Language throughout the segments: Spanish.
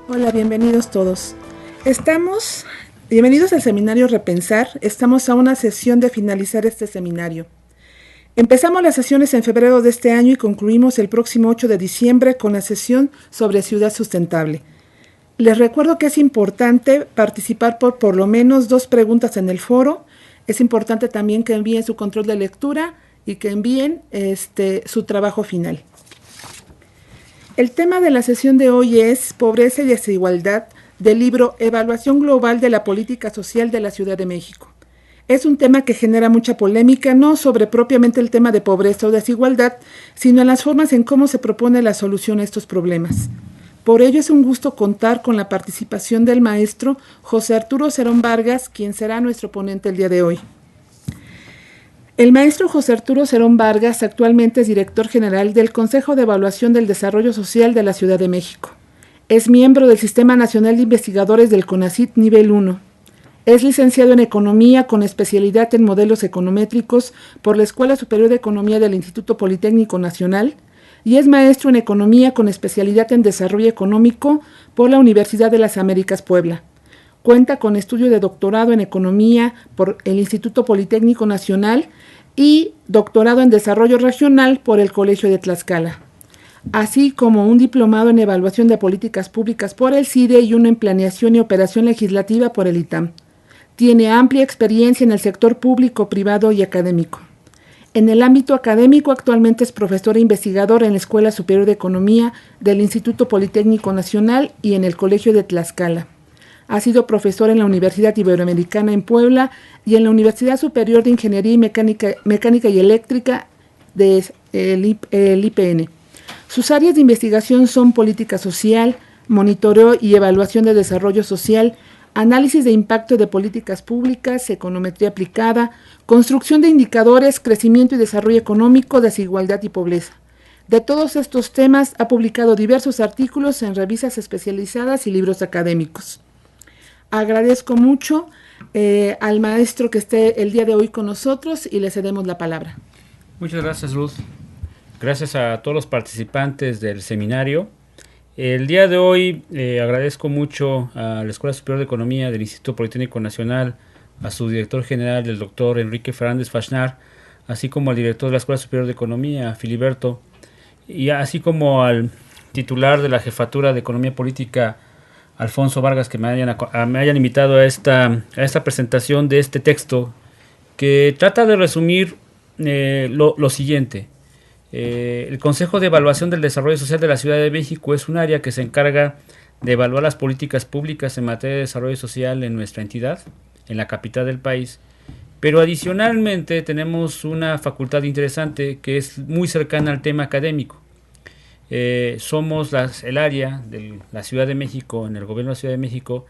Hola, bienvenidos todos. Bienvenidos al seminario Repensar. Estamos a una sesión de finalizar este seminario. Empezamos las sesiones en febrero de este año y concluimos el próximo 8 de diciembre con la sesión sobre ciudad sustentable. Les recuerdo que es importante participar por lo menos 2 preguntas en el foro. Es importante también que envíen su control de lectura y que envíen su trabajo final. El tema de la sesión de hoy es Pobreza y Desigualdad, del libro Evaluación Global de la Política Social de la Ciudad de México. Es un tema que genera mucha polémica, no sobre propiamente el tema de pobreza o desigualdad, sino en las formas en cómo se propone la solución a estos problemas. Por ello es un gusto contar con la participación del maestro José Arturo Cerón Vargas, quien será nuestro ponente el día de hoy. El maestro José Arturo Cerón Vargas actualmente es director general del Consejo de Evaluación del Desarrollo Social de la Ciudad de México. Es miembro del Sistema Nacional de Investigadores del CONACYT Nivel 1. Es licenciado en Economía con especialidad en Modelos Econométricos por la Escuela Superior de Economía del Instituto Politécnico Nacional y es maestro en Economía con especialidad en Desarrollo Económico por la Universidad de las Américas Puebla. Cuenta con estudio de doctorado en Economía por el Instituto Politécnico Nacional y doctorado en Desarrollo Regional por el Colegio de Tlaxcala, así como un diplomado en Evaluación de Políticas Públicas por el CIDE y uno en Planeación y Operación Legislativa por el ITAM. Tiene amplia experiencia en el sector público, privado y académico. En el ámbito académico, actualmente es profesor e investigador en la Escuela Superior de Economía del Instituto Politécnico Nacional y en el Colegio de Tlaxcala. Ha sido profesor en la Universidad Iberoamericana en Puebla y en la Universidad Superior de Ingeniería y Mecánica y Eléctrica del IPN. Sus áreas de investigación son política social, monitoreo y evaluación de desarrollo social, análisis de impacto de políticas públicas, econometría aplicada, construcción de indicadores, crecimiento y desarrollo económico, desigualdad y pobreza. De todos estos temas ha publicado diversos artículos en revistas especializadas y libros académicos. Agradezco mucho al maestro que esté el día de hoy con nosotros y le cedemos la palabra. Muchas gracias, Luz. Gracias a todos los participantes del seminario. El día de hoy agradezco mucho a la Escuela Superior de Economía del Instituto Politécnico Nacional, a su director general, el doctor Enrique Fernández Fachnar, así como al director de la Escuela Superior de Economía, Filiberto, y así como al titular de la Jefatura de Economía Política, Alfonso Vargas, que me hayan invitado a esta presentación de este texto, que trata de resumir lo siguiente. El Consejo de Evaluación del Desarrollo Social de la Ciudad de México es un área que se encarga de evaluar las políticas públicas en materia de desarrollo social en nuestra entidad, en la capital del país, pero adicionalmente tenemos una facultad interesante que es muy cercana al tema académico. Somos el área de la Ciudad de México, en el gobierno de la Ciudad de México,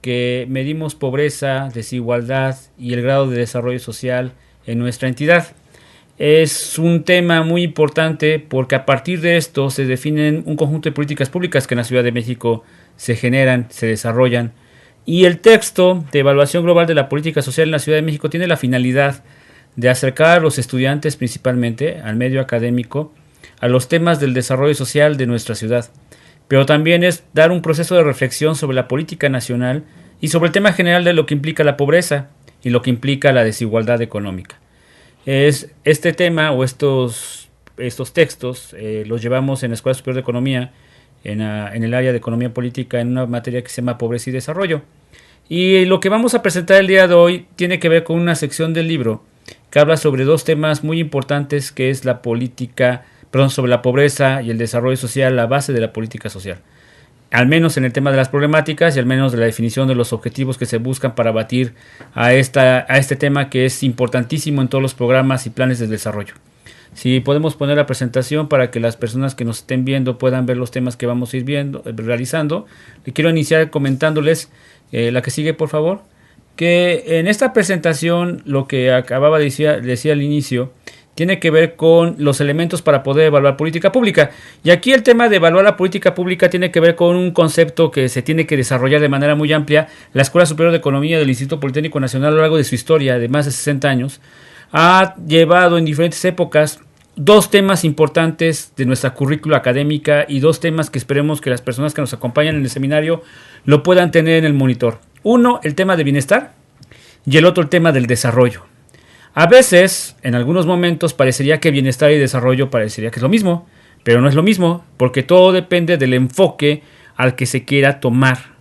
que medimos pobreza, desigualdad y el grado de desarrollo social en nuestra entidad. Es un tema muy importante porque a partir de esto se definen un conjunto de políticas públicas que en la Ciudad de México se generan, se desarrollan. Y el texto de Evaluación Global de la Política Social en la Ciudad de México tiene la finalidad de acercar a los estudiantes, principalmente al medio académico, a los temas del desarrollo social de nuestra ciudad, pero también es dar un proceso de reflexión sobre la política nacional y sobre el tema general de lo que implica la pobreza y lo que implica la desigualdad económica. Este tema o estos textos los llevamos en la Escuela Superior de Economía, en el área de Economía Política, en una materia que se llama Pobreza y Desarrollo. Y lo que vamos a presentar el día de hoy tiene que ver con una sección del libro que habla sobre 2 temas muy importantes, que es sobre la pobreza y el desarrollo social, la base de la política social. Al menos en el tema de las problemáticas y al menos de la definición de los objetivos que se buscan para abatir a este tema que es importantísimo en todos los programas y planes de desarrollo. Si podemos poner la presentación para que las personas que nos estén viendo puedan ver los temas que vamos a ir realizando. Le quiero iniciar comentándoles, la que sigue por favor, que en esta presentación lo que acababa de decir al inicio tiene que ver con los elementos para poder evaluar política pública. Y aquí el tema de evaluar la política pública tiene que ver con un concepto que se tiene que desarrollar de manera muy amplia. La Escuela Superior de Economía del Instituto Politécnico Nacional, a lo largo de su historia de más de 60 años, ha llevado en diferentes épocas dos temas importantes de nuestra currícula académica y dos temas que esperemos que las personas que nos acompañan en el seminario lo puedan tener en el monitor. Uno, el tema de bienestar, y el otro, el tema del desarrollo. A veces, en algunos momentos, parecería que bienestar y desarrollo parecería que es lo mismo, pero no es lo mismo, porque todo depende del enfoque al que se quiera tomar.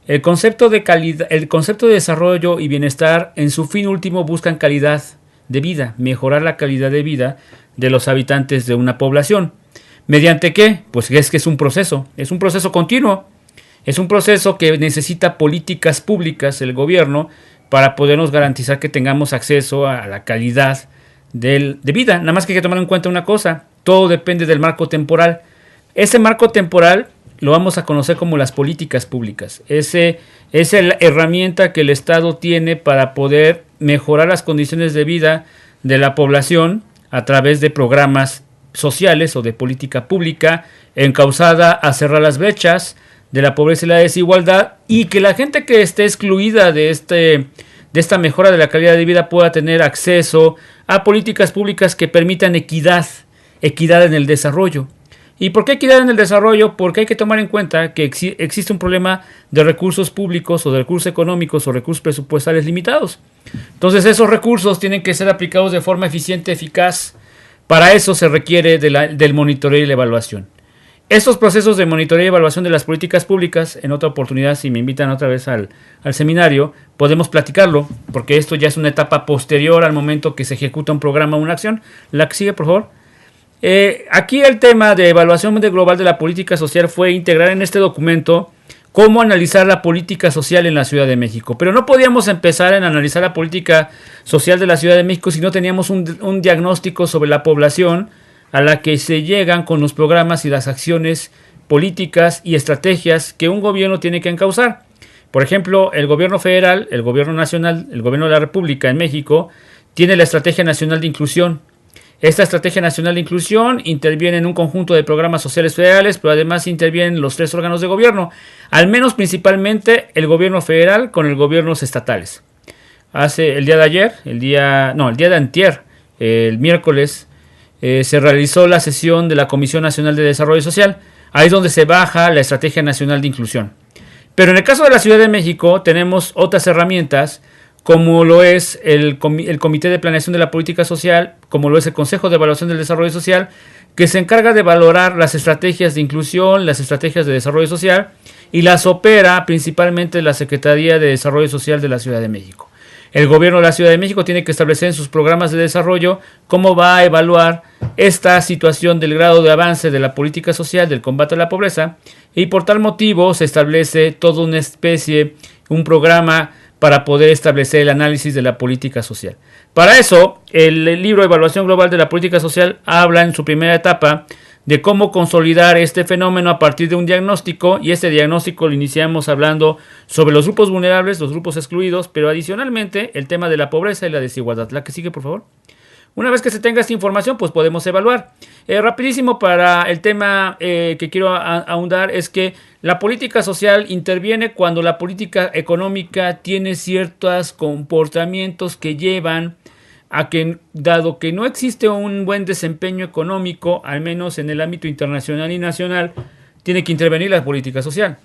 El concepto de desarrollo y bienestar en su fin último buscan calidad de vida, mejorar la calidad de vida de los habitantes de una población. ¿Mediante qué? Pues es que es un proceso continuo, es un proceso que necesita políticas públicas, el gobierno, para podernos garantizar que tengamos acceso a la calidad de vida. Nada más que hay que tomar en cuenta una cosa, todo depende del marco temporal. Ese marco temporal lo vamos a conocer como las políticas públicas. Es la herramienta que el Estado tiene para poder mejorar las condiciones de vida de la población a través de programas sociales o de política pública encauzada a cerrar las brechas de la pobreza y la desigualdad, y que la gente que esté excluida de esta mejora de la calidad de vida pueda tener acceso a políticas públicas que permitan equidad en el desarrollo. ¿Y por qué equidad en el desarrollo? Porque hay que tomar en cuenta que existe un problema de recursos públicos o de recursos económicos o recursos presupuestales limitados. Entonces esos recursos tienen que ser aplicados de forma eficiente, eficaz. Para eso se requiere del monitoreo y la evaluación. Estos procesos de monitoreo y evaluación de las políticas públicas, en otra oportunidad, si me invitan otra vez al seminario, podemos platicarlo, porque esto ya es una etapa posterior al momento que se ejecuta un programa o una acción. La que sigue, por favor. Aquí el tema de evaluación global de la política social fue integrar en este documento cómo analizar la política social en la Ciudad de México. Pero no podíamos empezar en analizar la política social de la Ciudad de México si no teníamos un diagnóstico sobre la población a la que se llegan con los programas y las acciones políticas y estrategias que un gobierno tiene que encauzar. Por ejemplo, el gobierno federal, el gobierno nacional, el gobierno de la República en México tiene la Estrategia Nacional de Inclusión. Esta Estrategia Nacional de Inclusión interviene en un conjunto de programas sociales federales, pero además intervienen los tres órganos de gobierno, al menos principalmente el gobierno federal con los gobiernos estatales. El día de antier, el miércoles, se realizó la sesión de la Comisión Nacional de Desarrollo Social. Ahí es donde se baja la Estrategia Nacional de Inclusión. Pero en el caso de la Ciudad de México tenemos otras herramientas, como lo es el Comité de Planeación de la Política Social, como lo es el Consejo de Evaluación del Desarrollo Social, que se encarga de valorar las estrategias de inclusión, las estrategias de desarrollo social, y las opera principalmente la Secretaría de Desarrollo Social de la Ciudad de México. El gobierno de la Ciudad de México tiene que establecer en sus programas de desarrollo cómo va a evaluar esta situación del grado de avance de la política social, del combate a la pobreza, y por tal motivo se establece toda una especie, un programa para poder establecer el análisis de la política social. Para eso, el libro Evaluación Global de la Política Social habla en su primera etapa de cómo consolidar este fenómeno a partir de un diagnóstico, y este diagnóstico lo iniciamos hablando sobre los grupos vulnerables, los grupos excluidos, pero adicionalmente el tema de la pobreza y la desigualdad. La que sigue, por favor. Una vez que se tenga esta información, pues podemos evaluar. Rapidísimo para el tema que quiero ahondar es que la política social interviene cuando la política económica tiene ciertos comportamientos que llevan a que, dado que no existe un buen desempeño económico, al menos en el ámbito internacional y nacional, tiene que intervenir la política social.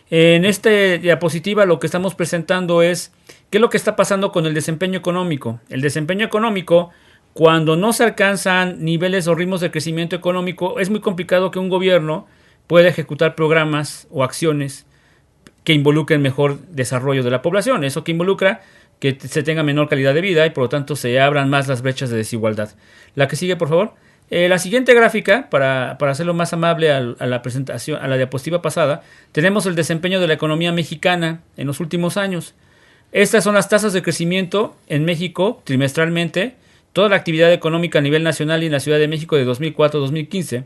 En esta diapositiva lo que estamos presentando es qué es lo que está pasando con el desempeño económico. El desempeño económico, cuando no se alcanzan niveles o ritmos de crecimiento económico, es muy complicado que un gobierno pueda ejecutar programas o acciones que involucren mejor desarrollo de la población. Eso que involucra que se tenga menor calidad de vida y por lo tanto se abran más las brechas de desigualdad. La que sigue, por favor. La siguiente gráfica, para hacerlo más amable a la presentación, a la diapositiva pasada, tenemos el desempeño de la economía mexicana en los últimos años. Estas son las tasas de crecimiento en México trimestralmente, toda la actividad económica a nivel nacional y en la Ciudad de México de 2004 a 2015,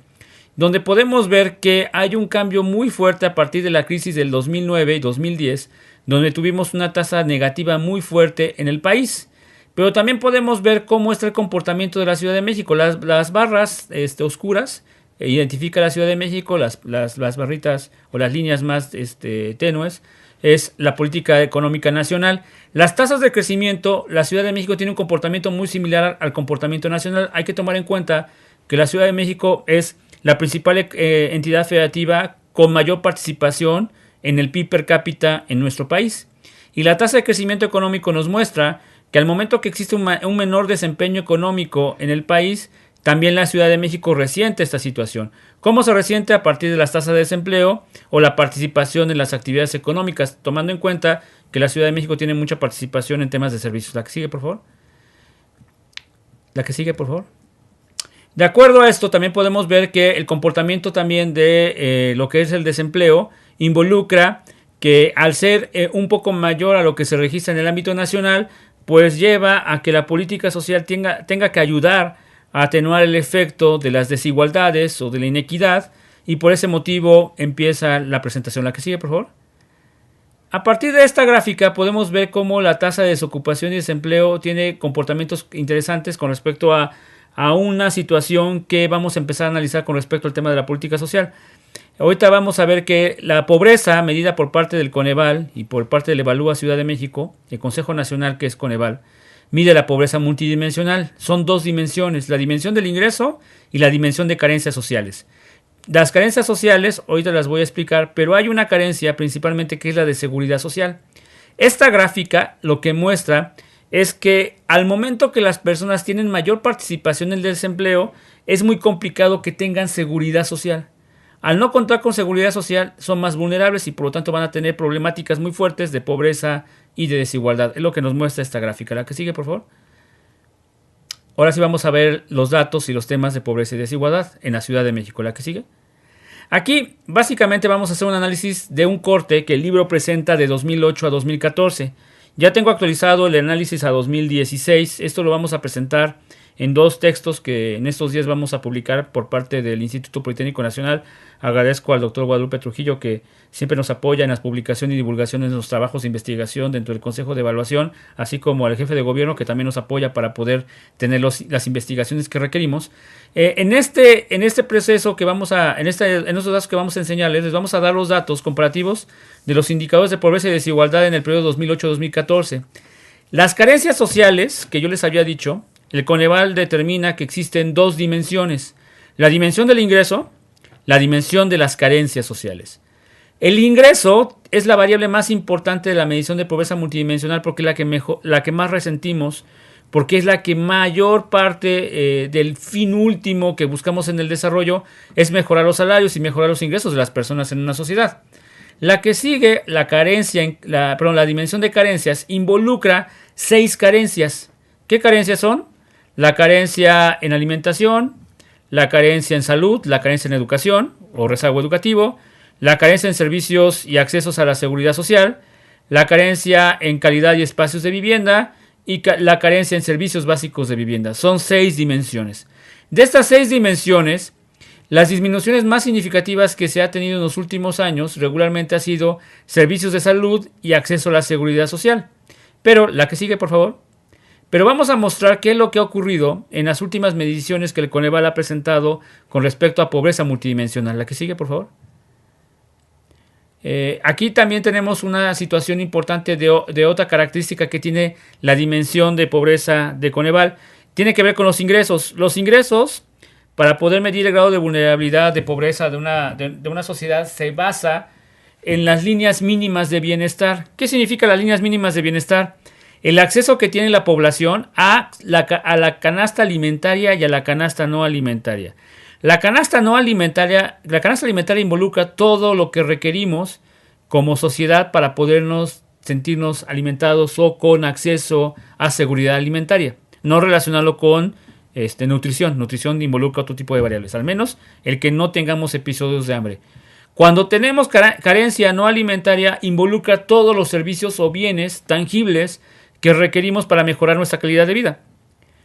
donde podemos ver que hay un cambio muy fuerte a partir de la crisis del 2009 y 2010, donde tuvimos una tasa negativa muy fuerte en el país. Pero también podemos ver cómo está el comportamiento de la Ciudad de México. Las barras oscuras identifica la Ciudad de México, las barritas o las líneas más tenues es la política económica nacional. Las tasas de crecimiento, la Ciudad de México tiene un comportamiento muy similar al comportamiento nacional. Hay que tomar en cuenta que la Ciudad de México es la principal entidad federativa con mayor participación en el PIB per cápita en nuestro país. Y la tasa de crecimiento económico nos muestra que al momento que existe un menor desempeño económico en el país, también la Ciudad de México resiente esta situación. ¿Cómo se resiente? A partir de las tasas de desempleo o la participación en las actividades económicas, tomando en cuenta que la Ciudad de México tiene mucha participación en temas de servicios. La que sigue, por favor. La que sigue, por favor. De acuerdo a esto, también podemos ver que el comportamiento también de lo que es el desempleo involucra que al ser un poco mayor a lo que se registra en el ámbito nacional, pues lleva a que la política social tenga que ayudar a atenuar el efecto de las desigualdades o de la inequidad, y por ese motivo empieza la presentación. La que sigue, por favor. A partir de esta gráfica podemos ver cómo la tasa de desocupación y desempleo tiene comportamientos interesantes con respecto a una situación que vamos a empezar a analizar con respecto al tema de la política social. Ahorita vamos a ver que la pobreza medida por parte del Coneval y por parte del Evalúa Ciudad de México, el Consejo Nacional que es Coneval, mide la pobreza multidimensional. Son dos dimensiones, la dimensión del ingreso y la dimensión de carencias sociales. Las carencias sociales, ahorita las voy a explicar, pero hay una carencia principalmente que es la de seguridad social. Esta gráfica lo que muestra es que al momento que las personas tienen mayor participación en el desempleo, es muy complicado que tengan seguridad social. Al no contar con seguridad social, son más vulnerables y por lo tanto van a tener problemáticas muy fuertes de pobreza y de desigualdad. Es lo que nos muestra esta gráfica. La que sigue, por favor. Ahora sí vamos a ver los datos y los temas de pobreza y desigualdad en la Ciudad de México. La que sigue. Aquí básicamente vamos a hacer un análisis de un corte que el libro presenta de 2008 a 2014. Ya tengo actualizado el análisis a 2016. Esto lo vamos a presentar en dos textos que en estos días vamos a publicar por parte del Instituto Politécnico Nacional. Agradezco al doctor Guadalupe Trujillo, que siempre nos apoya en las publicaciones y divulgaciones de los trabajos de investigación dentro del Consejo de Evaluación, así como al jefe de gobierno, que también nos apoya para poder tener las investigaciones que requerimos. En este proceso que en estos datos que vamos a enseñarles, les vamos a dar los datos comparativos de los indicadores de pobreza y desigualdad en el periodo 2008-2014. Las carencias sociales, que yo les había dicho, el Coneval determina que existen dos dimensiones: la dimensión del ingreso, la dimensión de las carencias sociales. El ingreso es la variable más importante de la medición de pobreza multidimensional porque es la que más resentimos, porque es la que mayor parte del fin último que buscamos en el desarrollo es mejorar los salarios y mejorar los ingresos de las personas en una sociedad. La que sigue, la dimensión de carencias, involucra 6 carencias. ¿Qué carencias son? La carencia en alimentación, la carencia en salud, la carencia en educación o rezago educativo, la carencia en servicios y accesos a la seguridad social, la carencia en calidad y espacios de vivienda y la carencia en servicios básicos de vivienda. Son 6 dimensiones. De estas 6 dimensiones, las disminuciones más significativas que se ha tenido en los últimos años regularmente ha sido servicios de salud y acceso a la seguridad social. Pero, la que sigue, por favor. Pero vamos a mostrar qué es lo que ha ocurrido en las últimas mediciones que el Coneval ha presentado con respecto a pobreza multidimensional. La que sigue, por favor. Aquí también tenemos una situación importante de otra característica que tiene la dimensión de pobreza de Coneval. Tiene que ver con los ingresos. Los ingresos, para poder medir el grado de vulnerabilidad, de pobreza de una sociedad, se basa en las líneas mínimas de bienestar. ¿Qué significa las líneas mínimas de bienestar? El acceso que tiene la población a la canasta alimentaria y a la canasta no alimentaria. La canasta alimentaria involucra todo lo que requerimos como sociedad para podernos sentirnos alimentados o con acceso a seguridad alimentaria. No relacionarlo con nutrición. Nutrición involucra otro tipo de variables, al menos el que no tengamos episodios de hambre. Cuando tenemos carencia no alimentaria, involucra todos los servicios o bienes tangibles que requerimos para mejorar nuestra calidad de vida.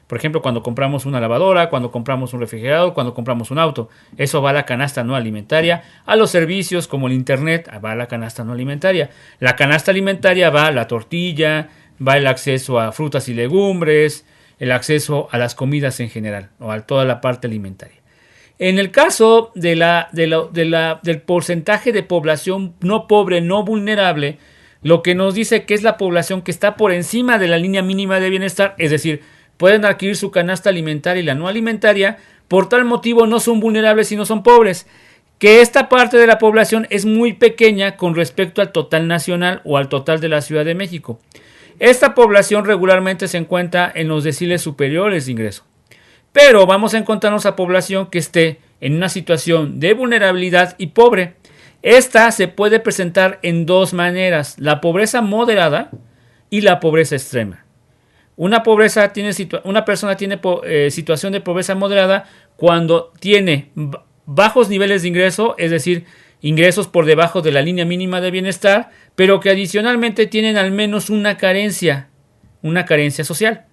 Por ejemplo, cuando compramos una lavadora, cuando compramos un refrigerador, cuando compramos un auto. Eso va a la canasta no alimentaria. A los servicios como el internet va a la canasta no alimentaria. La canasta alimentaria va a la tortilla, va el acceso a frutas y legumbres, el acceso a las comidas en general, o a toda la parte alimentaria. En el caso del porcentaje de población no pobre, no vulnerable, lo que nos dice que es la población que está por encima de la línea mínima de bienestar, es decir, pueden adquirir su canasta alimentaria y la no alimentaria, por tal motivo no son vulnerables y no son pobres. Que esta parte de la población es muy pequeña con respecto al total nacional o al total de la Ciudad de México. Esta población regularmente se encuentra en los deciles superiores de ingreso. Pero vamos a encontrarnos a población que esté en una situación de vulnerabilidad y pobre. Esta se puede presentar en dos maneras: la pobreza moderada y la pobreza extrema. Una persona tiene situación de pobreza moderada cuando tiene bajos niveles de ingreso, es decir, ingresos por debajo de la línea mínima de bienestar, pero que adicionalmente tienen al menos una carencia social.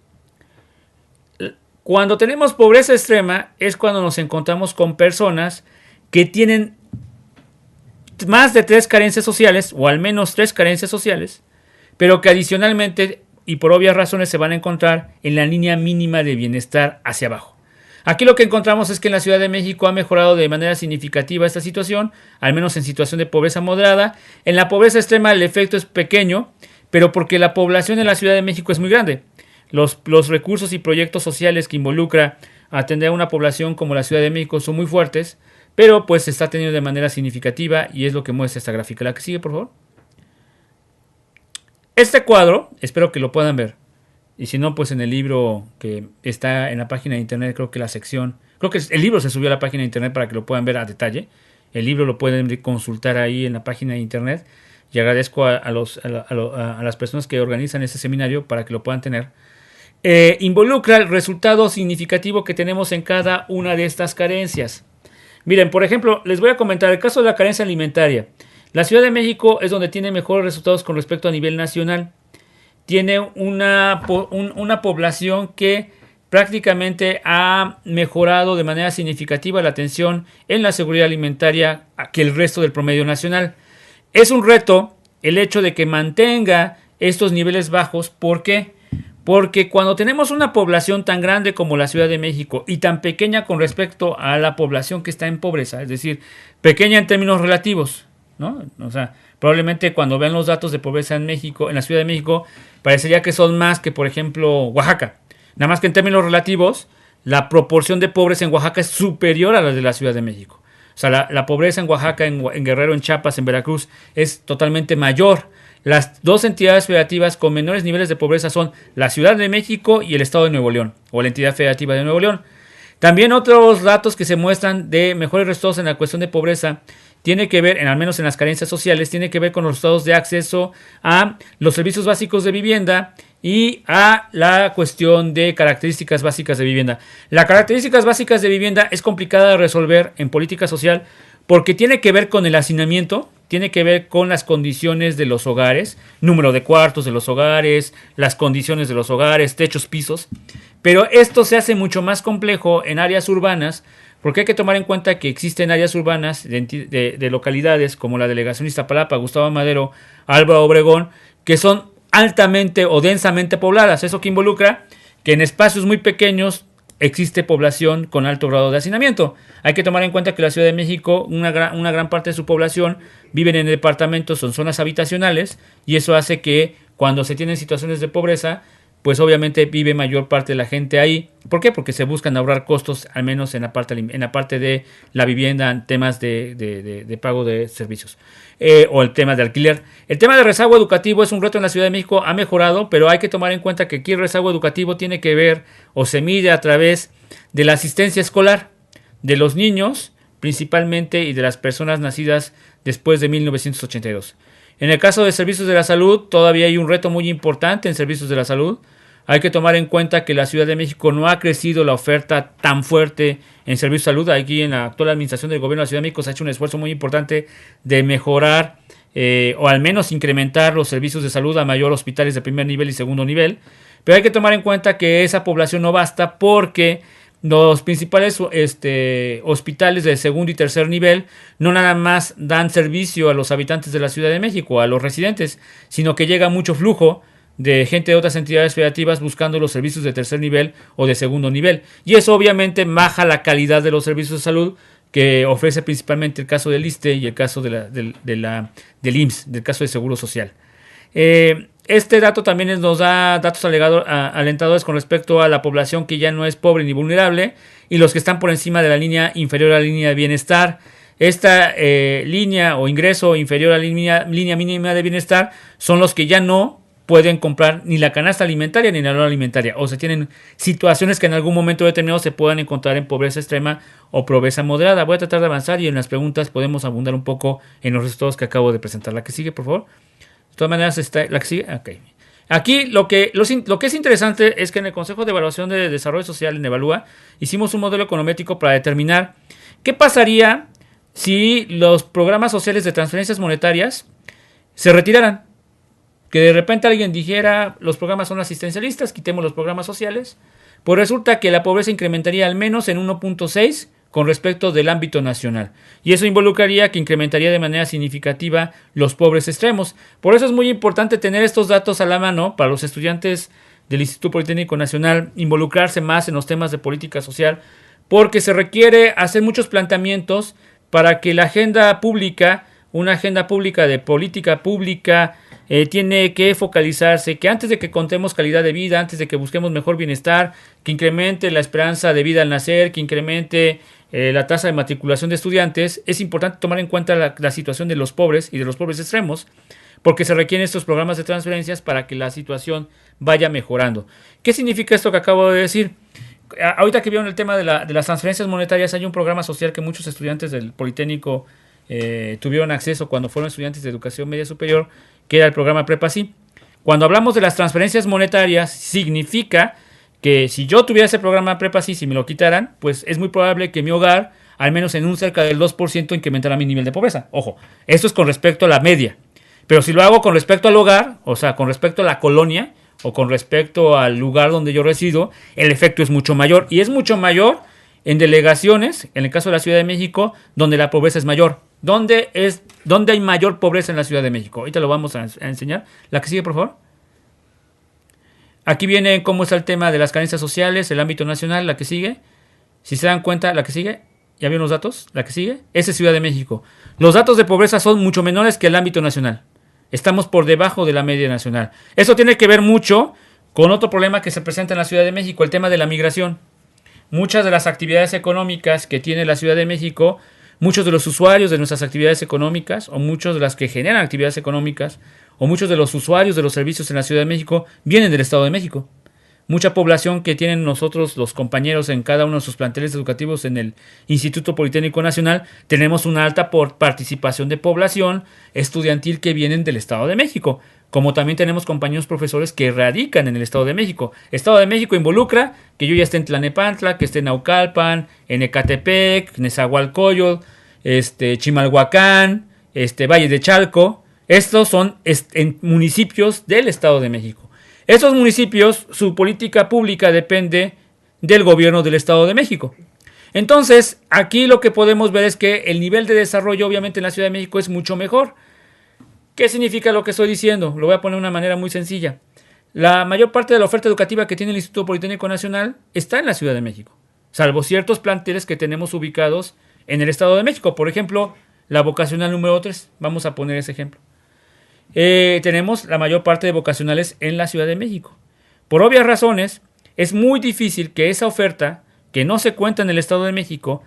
Cuando tenemos pobreza extrema es cuando nos encontramos con personas que tienen más de 3 carencias sociales, o al menos 3 carencias sociales, pero que adicionalmente y por obvias razones se van a encontrar en la línea mínima de bienestar hacia abajo. Aquí lo que encontramos es que en la Ciudad de México ha mejorado de manera significativa esta situación, al menos en situación de pobreza moderada. En la pobreza extrema el efecto es pequeño, pero porque la población en la Ciudad de México es muy grande. Los recursos y proyectos sociales que involucra atender a una población como la Ciudad de México son muy fuertes, pero pues se está teniendo de manera significativa y es lo que muestra esta gráfica. La que sigue, por favor. Este cuadro, espero que lo puedan ver. Y si no, pues en el libro que está en la página de internet, creo que el libro se subió a la página de internet para que lo puedan ver a detalle. El libro lo pueden consultar ahí en la página de internet. Y agradezco a las personas que organizan este seminario para que lo puedan tener. Involucra el resultado significativo que tenemos en cada una de estas carencias. Miren, por ejemplo, les voy a comentar el caso de la carencia alimentaria. La Ciudad de México es donde tiene mejores resultados con respecto a nivel nacional. Tiene una población que prácticamente ha mejorado de manera significativa la atención en la seguridad alimentaria que el resto del promedio nacional. Es un reto el hecho de que mantenga estos niveles bajos. ¿Por qué? Porque cuando tenemos una población tan grande como la Ciudad de México y tan pequeña con respecto a la población que está en pobreza, es decir, pequeña en términos relativos, ¿no? O sea, probablemente cuando vean los datos de pobreza en México, en la Ciudad de México, parecería que son más que, por ejemplo, Oaxaca. Nada más que en términos relativos, la proporción de pobres en Oaxaca es superior a la de la Ciudad de México. O sea, la pobreza en Oaxaca, en Guerrero, en Chiapas, en Veracruz, es totalmente mayor. Las dos entidades federativas con menores niveles de pobreza son la Ciudad de México y el Estado de Nuevo León, o la entidad federativa de Nuevo León. También otros datos que se muestran de mejores resultados en la cuestión de pobreza tiene que ver, al menos en las carencias sociales, tiene que ver con los resultados de acceso a los servicios básicos de vivienda y a la cuestión de características básicas de vivienda. Las características básicas de vivienda es complicada de resolver en política social porque tiene que ver con el hacinamiento, tiene que ver con las condiciones de los hogares, número de cuartos de los hogares, las condiciones de los hogares, techos, pisos. Pero esto se hace mucho más complejo en áreas urbanas, porque hay que tomar en cuenta que existen áreas urbanas de localidades como la delegación Iztapalapa, Gustavo Madero, Álvaro Obregón, que son altamente o densamente pobladas. Eso que involucra que en espacios muy pequeños existe población con alto grado de hacinamiento. Hay que tomar en cuenta que la Ciudad de México, una gran parte de su población viven en departamentos, son zonas habitacionales, y eso hace que cuando se tienen situaciones de pobreza, pues obviamente vive mayor parte de la gente ahí. ¿Por qué? Porque se buscan ahorrar costos, al menos en la parte de la vivienda, en temas de pago de servicios, o el tema de alquiler. El tema de rezago educativo es un reto en la Ciudad de México, ha mejorado, pero hay que tomar en cuenta que aquí el rezago educativo tiene que ver o se mide a través de la asistencia escolar de los niños, principalmente, y de las personas nacidas después de 1982. En el caso de servicios de la salud, todavía hay un reto muy importante en servicios de la salud. Hay que tomar en cuenta que la Ciudad de México no ha crecido la oferta tan fuerte en servicios de salud. Aquí en la actual administración del gobierno de la Ciudad de México se ha hecho un esfuerzo muy importante de mejorar o al menos incrementar los servicios de salud a mayor hospitales de primer nivel y segundo nivel. Pero hay que tomar en cuenta que esa población no basta porque los principales hospitales de segundo y tercer nivel no nada más dan servicio a los habitantes de la Ciudad de México, a los residentes, sino que llega mucho flujo de gente de otras entidades federativas buscando los servicios de tercer nivel o de segundo nivel. Y eso obviamente baja la calidad de los servicios de salud que ofrece principalmente el caso del ISSSTE y el caso del IMSS, del caso de Seguro Social. Este dato también nos da datos alentadores con respecto a la población que ya no es pobre ni vulnerable y los que están por encima de la línea inferior a la línea de bienestar. Esta línea o ingreso inferior a la línea mínima de bienestar son los que ya no pueden comprar ni la canasta alimentaria ni la no alimentaria, o sea, tienen situaciones que en algún momento determinado se puedan encontrar en pobreza extrema o pobreza moderada. Voy a tratar de avanzar y en las preguntas podemos abundar un poco en los resultados que acabo de presentar. La que sigue, por favor. De todas maneras, está la que sigue. Okay. Aquí lo que es interesante es que en el Consejo de Evaluación de Desarrollo Social, en Evalúa, hicimos un modelo econométrico para determinar qué pasaría si los programas sociales de transferencias monetarias se retiraran. Que de repente alguien dijera, los programas son asistencialistas, quitemos los programas sociales. Pues resulta que la pobreza incrementaría al menos en 1.6 con respecto del ámbito nacional. Y eso involucraría que incrementaría de manera significativa los pobres extremos. Por eso es muy importante tener estos datos a la mano para los estudiantes del Instituto Politécnico Nacional, involucrarse más en los temas de política social, porque se requiere hacer muchos planteamientos para que la agenda pública, una agenda pública de política pública, tiene que focalizarse que antes de que contemos calidad de vida, antes de que busquemos mejor bienestar, que incremente la esperanza de vida al nacer, que incremente la tasa de matriculación de estudiantes, es importante tomar en cuenta la situación de los pobres y de los pobres extremos, porque se requieren estos programas de transferencias para que la situación vaya mejorando. ¿Qué significa esto que acabo de decir? Ahorita que vieron el tema de las transferencias monetarias, hay un programa social que muchos estudiantes del Politécnico tuvieron acceso cuando fueron estudiantes de educación media superior, que era el programa Prepa Sí. Cuando hablamos de las transferencias monetarias, significa que si yo tuviera ese programa Prepa Sí, si me lo quitaran, pues es muy probable que mi hogar, al menos en un cerca del 2%, incrementara mi nivel de pobreza. Ojo, esto es con respecto a la media. Pero si lo hago con respecto al hogar, o sea, con respecto a la colonia, o con respecto al lugar donde yo resido, el efecto es mucho mayor. Y es mucho mayor en delegaciones, en el caso de la Ciudad de México, donde la pobreza es mayor. ¿Dónde hay mayor pobreza en la Ciudad de México? Ahorita lo vamos a enseñar. La que sigue, por favor. Aquí viene cómo está el tema de las carencias sociales, el ámbito nacional. La que sigue. Si se dan cuenta, la que sigue. ¿Ya vieron los datos? La que sigue. Esa es Ciudad de México. Los datos de pobreza son mucho menores que el ámbito nacional. Estamos por debajo de la media nacional. Eso tiene que ver mucho con otro problema que se presenta en la Ciudad de México, el tema de la migración. Muchas de las actividades económicas que tiene la Ciudad de México, muchos de los usuarios de nuestras actividades económicas, o muchos de las que generan actividades económicas, o muchos de los usuarios de los servicios en la Ciudad de México, vienen del Estado de México. Mucha población que tienen nosotros, los compañeros en cada uno de sus planteles educativos en el Instituto Politécnico Nacional, tenemos una alta participación de población estudiantil que vienen del Estado de México. Como también tenemos compañeros profesores que radican en el Estado de México. Estado de México involucra que yo ya esté en Tlalnepantla, que esté en Naucalpan, en Ecatepec, Nezahualcóyotl, Chimalhuacán, Valle de Chalco. Estos son en municipios del Estado de México. Estos municipios, su política pública depende del gobierno del Estado de México. Entonces, aquí lo que podemos ver es que el nivel de desarrollo, obviamente, en la Ciudad de México es mucho mejor. ¿Qué significa lo que estoy diciendo? Lo voy a poner de una manera muy sencilla. La mayor parte de la oferta educativa que tiene el Instituto Politécnico Nacional está en la Ciudad de México, salvo ciertos planteles que tenemos ubicados en el Estado de México. Por ejemplo, la vocacional número 3. Vamos a poner ese ejemplo. Tenemos la mayor parte de vocacionales en la Ciudad de México. Por obvias razones, es muy difícil que esa oferta, que no se cuenta en el Estado de México,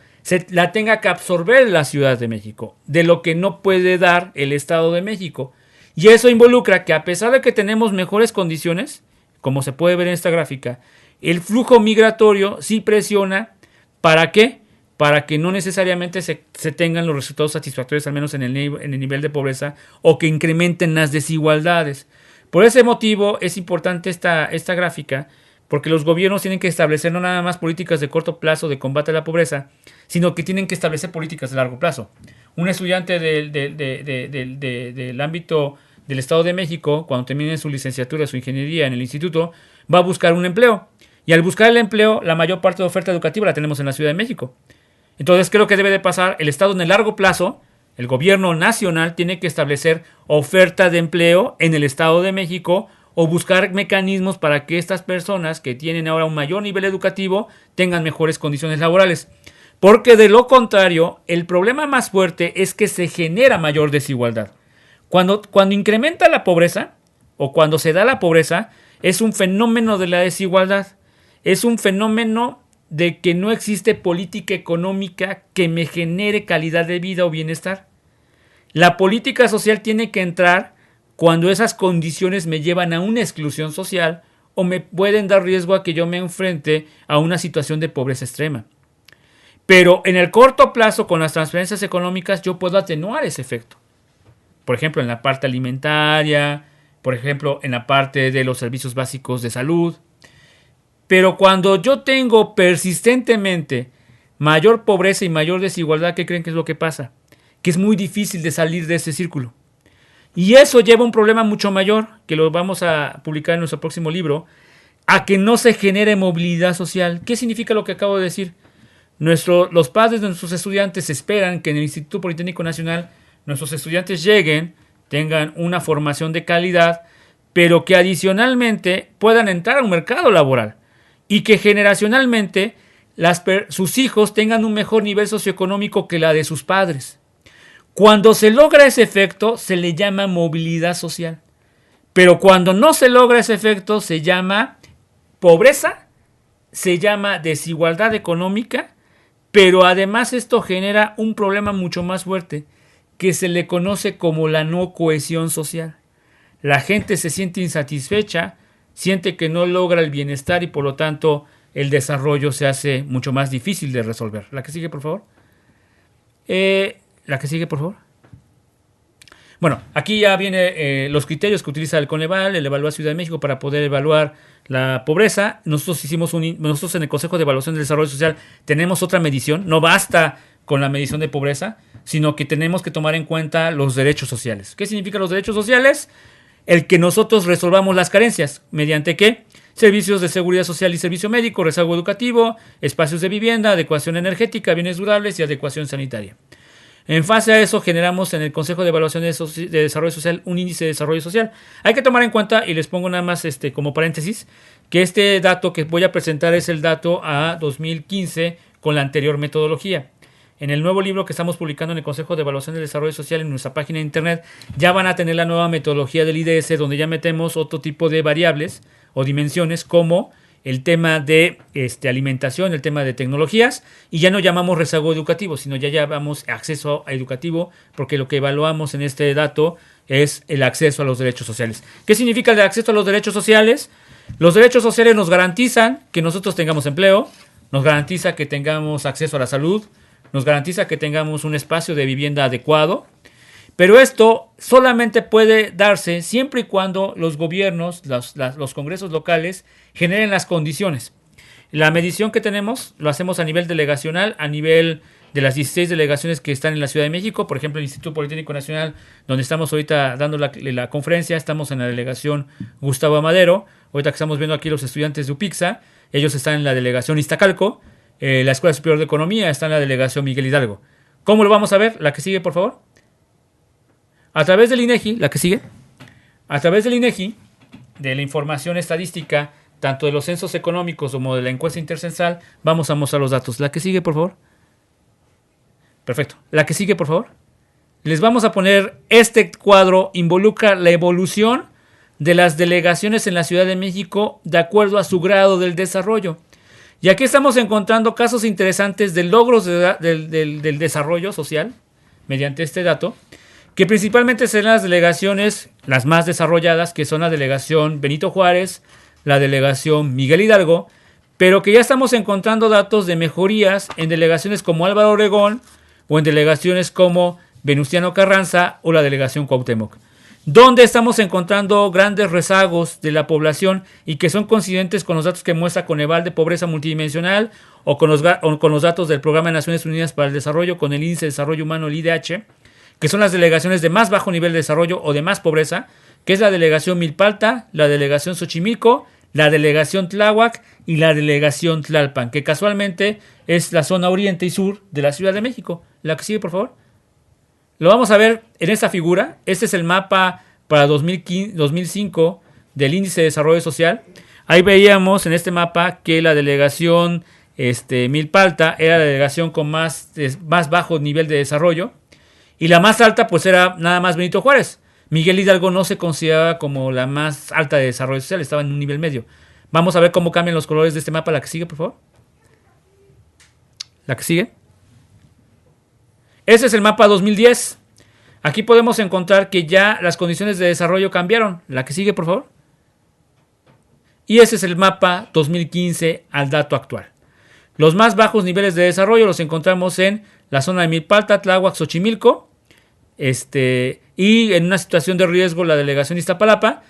la tenga que absorber la Ciudad de México, de lo que no puede dar el Estado de México. Y eso involucra que a pesar de que tenemos mejores condiciones, como se puede ver en esta gráfica, el flujo migratorio sí presiona. ¿Para qué? Para que no necesariamente se tengan los resultados satisfactorios, al menos en el nivel de pobreza, o que incrementen las desigualdades. Por ese motivo es importante esta gráfica, porque los gobiernos tienen que establecer no nada más políticas de corto plazo de combate a la pobreza, sino que tienen que establecer políticas de largo plazo. Un estudiante del ámbito del Estado de México, cuando termine su licenciatura, su ingeniería en el instituto, va a buscar un empleo. Y al buscar el empleo, la mayor parte de oferta educativa la tenemos en la Ciudad de México. Entonces, ¿qué es lo que debe de pasar? El Estado en el largo plazo, el gobierno nacional tiene que establecer oferta de empleo en el Estado de México o buscar mecanismos para que estas personas que tienen ahora un mayor nivel educativo tengan mejores condiciones laborales. Porque de lo contrario, el problema más fuerte es que se genera mayor desigualdad. Cuando incrementa la pobreza, o cuando se da la pobreza, es un fenómeno de la desigualdad. Es un fenómeno de que no existe política económica que me genere calidad de vida o bienestar. La política social tiene que entrar cuando esas condiciones me llevan a una exclusión social o me pueden dar riesgo a que yo me enfrente a una situación de pobreza extrema. Pero en el corto plazo, con las transferencias económicas, yo puedo atenuar ese efecto. Por ejemplo, en la parte alimentaria, por ejemplo, en la parte de los servicios básicos de salud. Pero cuando yo tengo persistentemente mayor pobreza y mayor desigualdad, ¿qué creen que es lo que pasa? Que es muy difícil de salir de ese círculo. Y eso lleva a un problema mucho mayor, que lo vamos a publicar en nuestro próximo libro, a que no se genere movilidad social. ¿Qué significa lo que acabo de decir? Los padres de nuestros estudiantes esperan que en el Instituto Politécnico Nacional nuestros estudiantes lleguen, tengan una formación de calidad, pero que adicionalmente puedan entrar a un mercado laboral y que generacionalmente sus hijos tengan un mejor nivel socioeconómico que la de sus padres. Cuando se logra ese efecto, se le llama movilidad social. Pero cuando no se logra ese efecto, se llama pobreza, se llama desigualdad económica, pero además esto genera un problema mucho más fuerte, que se le conoce como la no cohesión social. La gente se siente insatisfecha, siente que no logra el bienestar y por lo tanto el desarrollo se hace mucho más difícil de resolver. La que sigue, por favor. La que sigue, por favor. Bueno, aquí ya vienen los criterios que utiliza el Coneval, el Evalúa Ciudad de México, para poder evaluar la pobreza. Nosotros en el Consejo de Evaluación del Desarrollo Social tenemos otra medición. No basta con la medición de pobreza, sino que tenemos que tomar en cuenta los derechos sociales. ¿Qué significan los derechos sociales? El que nosotros resolvamos las carencias. ¿Mediante qué? Servicios de seguridad social y servicio médico, rezago educativo, espacios de vivienda, adecuación energética, bienes durables y adecuación sanitaria. En base a eso generamos en el Consejo de Evaluación de Desarrollo Social un índice de desarrollo social. Hay que tomar en cuenta, y les pongo nada más como paréntesis, que este dato que voy a presentar es el dato a 2015 con la anterior metodología. En el nuevo libro que estamos publicando en el Consejo de Evaluación del Desarrollo Social en nuestra página de internet, ya van a tener la nueva metodología del IDS, donde ya metemos otro tipo de variables o dimensiones como el tema de alimentación, el tema de tecnologías, y ya no llamamos rezago educativo, sino ya llamamos acceso educativo, porque lo que evaluamos en este dato es el acceso a los derechos sociales. ¿Qué significa el acceso a los derechos sociales? Los derechos sociales nos garantizan que nosotros tengamos empleo, nos garantiza que tengamos acceso a la salud, nos garantiza que tengamos un espacio de vivienda adecuado, pero esto solamente puede darse siempre y cuando los gobiernos, los congresos locales generen las condiciones. La medición que tenemos lo hacemos a nivel delegacional, a nivel de las 16 delegaciones que están en la Ciudad de México. Por ejemplo, el Instituto Politécnico Nacional, donde estamos ahorita dando la conferencia, estamos en la delegación Gustavo Amadero. Ahorita que estamos viendo aquí los estudiantes de UPIXA, ellos están en la delegación Iztacalco. La Escuela Superior de Economía está en la delegación Miguel Hidalgo. ¿Cómo lo vamos a ver? La que sigue, por favor. A través del INEGI, la que sigue. A través del INEGI, de la información estadística, tanto de los censos económicos como de la encuesta intercensal, vamos a mostrar los datos. La que sigue, por favor. Perfecto. La que sigue, por favor. Les vamos a poner este cuadro, involucra la evolución de las delegaciones en la Ciudad de México de acuerdo a su grado del desarrollo. Y aquí estamos encontrando casos interesantes de logros del desarrollo social mediante este dato, que principalmente serán las delegaciones las más desarrolladas, que son la delegación Benito Juárez, la delegación Miguel Hidalgo, pero que ya estamos encontrando datos de mejorías en delegaciones como Álvaro Obregón o en delegaciones como Venustiano Carranza o la delegación Cuauhtémoc, donde estamos encontrando grandes rezagos de la población y que son coincidentes con los datos que muestra Coneval de pobreza multidimensional o con los datos del Programa de Naciones Unidas para el Desarrollo, con el Índice de Desarrollo Humano, el IDH, que son las delegaciones de más bajo nivel de desarrollo o de más pobreza, que es la delegación Milpalta, la delegación Xochimilco, la delegación Tláhuac y la delegación Tlalpan, que casualmente es la zona oriente y sur de la Ciudad de México. La que sigue, por favor. Lo vamos a ver en esta figura. Este es el mapa para 2005 del Índice de Desarrollo Social. Ahí veíamos en este mapa que la delegación Milpalta era la delegación con más bajo nivel de desarrollo. Y la más alta pues era nada más Benito Juárez. Miguel Hidalgo no se consideraba como la más alta de desarrollo social, estaba en un nivel medio. Vamos a ver cómo cambian los colores de este mapa. La que sigue, por favor. La que sigue. Ese es el mapa 2010. Aquí podemos encontrar que ya las condiciones de desarrollo cambiaron. La que sigue, por favor. Y ese es el mapa 2015 al dato actual. Los más bajos niveles de desarrollo los encontramos en la zona de Milpalta, Tláhuac, Xochimilco. Y en una situación de riesgo la delegación Iztapalapa.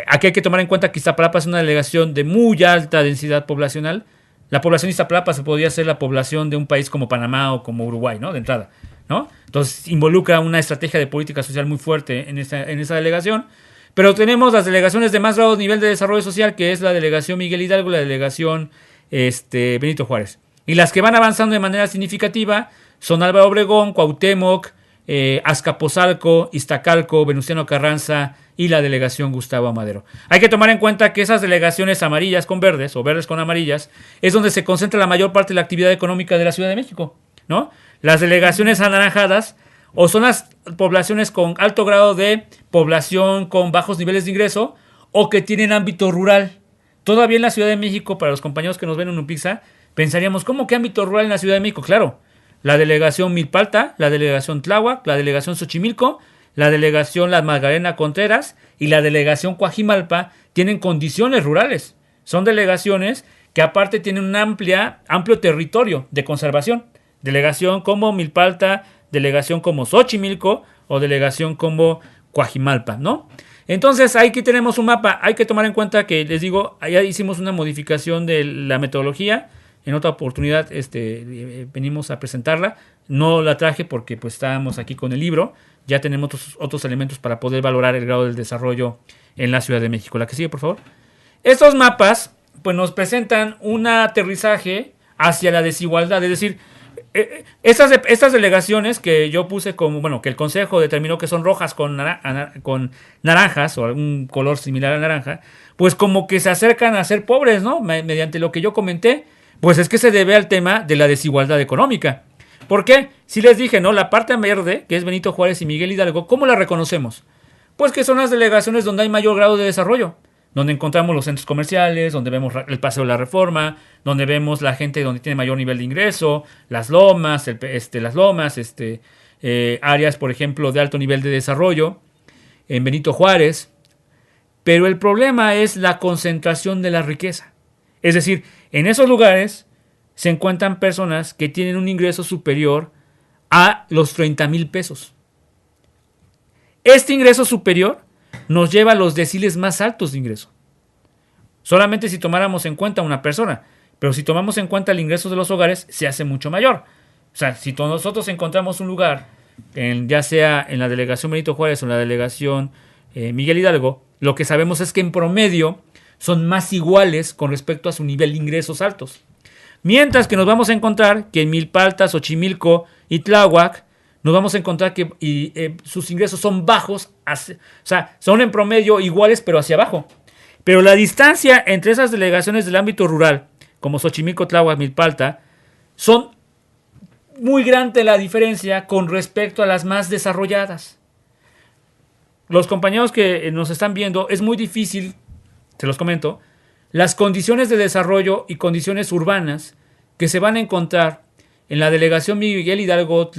Aquí hay que tomar en cuenta que Iztapalapa es una delegación de muy alta densidad poblacional. La población de Iztapalapa se podría ser la población de un país como Panamá o como Uruguay, ¿no? De entrada, ¿no? Entonces involucra una estrategia de política social muy fuerte en esa delegación. Pero tenemos las delegaciones de más grado nivel de desarrollo social, que es la delegación Miguel Hidalgo, la delegación Benito Juárez. Y las que van avanzando de manera significativa son Álvaro Obregón, Cuauhtémoc, Azcapotzalco, Iztacalco, Venustiano Carranza y la delegación Gustavo Amadero. Hay que tomar en cuenta que esas delegaciones amarillas con verdes o verdes con amarillas es donde se concentra la mayor parte de la actividad económica de la Ciudad de México, ¿no? Las delegaciones anaranjadas o son las poblaciones con alto grado de población con bajos niveles de ingreso o que tienen ámbito rural. Todavía en la Ciudad de México, para los compañeros que nos ven en Nupixa, pensaríamos, ¿cómo que ámbito rural en la Ciudad de México? Claro, la delegación Milpalta, la delegación Tláhuac, la delegación Xochimilco, la delegación La Magdalena Contreras y la delegación Coajimalpa tienen condiciones rurales. Son delegaciones que aparte tienen un amplio territorio de conservación. Delegación como Milpalta, delegación como Xochimilco o delegación como Coajimalpa, ¿no? Entonces, aquí tenemos un mapa. Hay que tomar en cuenta que, les digo, ya hicimos una modificación de la metodología. En otra oportunidad venimos a presentarla. No la traje porque pues estábamos aquí con el libro. Ya tenemos otros elementos para poder valorar el grado del desarrollo en la Ciudad de México. La que sigue, por favor. Estos mapas pues nos presentan un aterrizaje hacia la desigualdad. Es decir, estas delegaciones que yo puse como, bueno, que el Consejo determinó que son rojas con naranjas o algún color similar al naranja, pues como que se acercan a ser pobres, ¿no? Mediante lo que yo comenté, pues es que se debe al tema de la desigualdad económica. ¿Por qué? Si les dije, ¿no? La parte verde, que es Benito Juárez y Miguel Hidalgo, ¿cómo la reconocemos? Pues que son las delegaciones donde hay mayor grado de desarrollo, donde encontramos los centros comerciales, donde vemos el Paseo de la Reforma, donde vemos la gente donde tiene mayor nivel de ingreso, las lomas, áreas, por ejemplo, de alto nivel de desarrollo, en Benito Juárez. Pero el problema es la concentración de la riqueza. Es decir, en esos lugares se encuentran personas que tienen un ingreso superior a los 30,000 pesos. Este ingreso superior nos lleva a los deciles más altos de ingreso. Solamente si tomáramos en cuenta una persona, pero si tomamos en cuenta el ingreso de los hogares, se hace mucho mayor. O sea, si nosotros encontramos un lugar, ya sea en la delegación Benito Juárez o en la delegación Miguel Hidalgo, lo que sabemos es que en promedio son más iguales con respecto a su nivel de ingresos altos. Mientras que nos vamos a encontrar que en Milpalta, Xochimilco y Tláhuac nos vamos a encontrar que sus ingresos son bajos, o sea, son en promedio iguales pero hacia abajo. Pero la distancia entre esas delegaciones del ámbito rural, como Xochimilco, Tláhuac, Milpalta, son muy grande la diferencia con respecto a las más desarrolladas. Los compañeros que nos están viendo, es muy difícil, se los comento, las condiciones de desarrollo y condiciones urbanas que se van a encontrar en la delegación Miguel Hidalgo,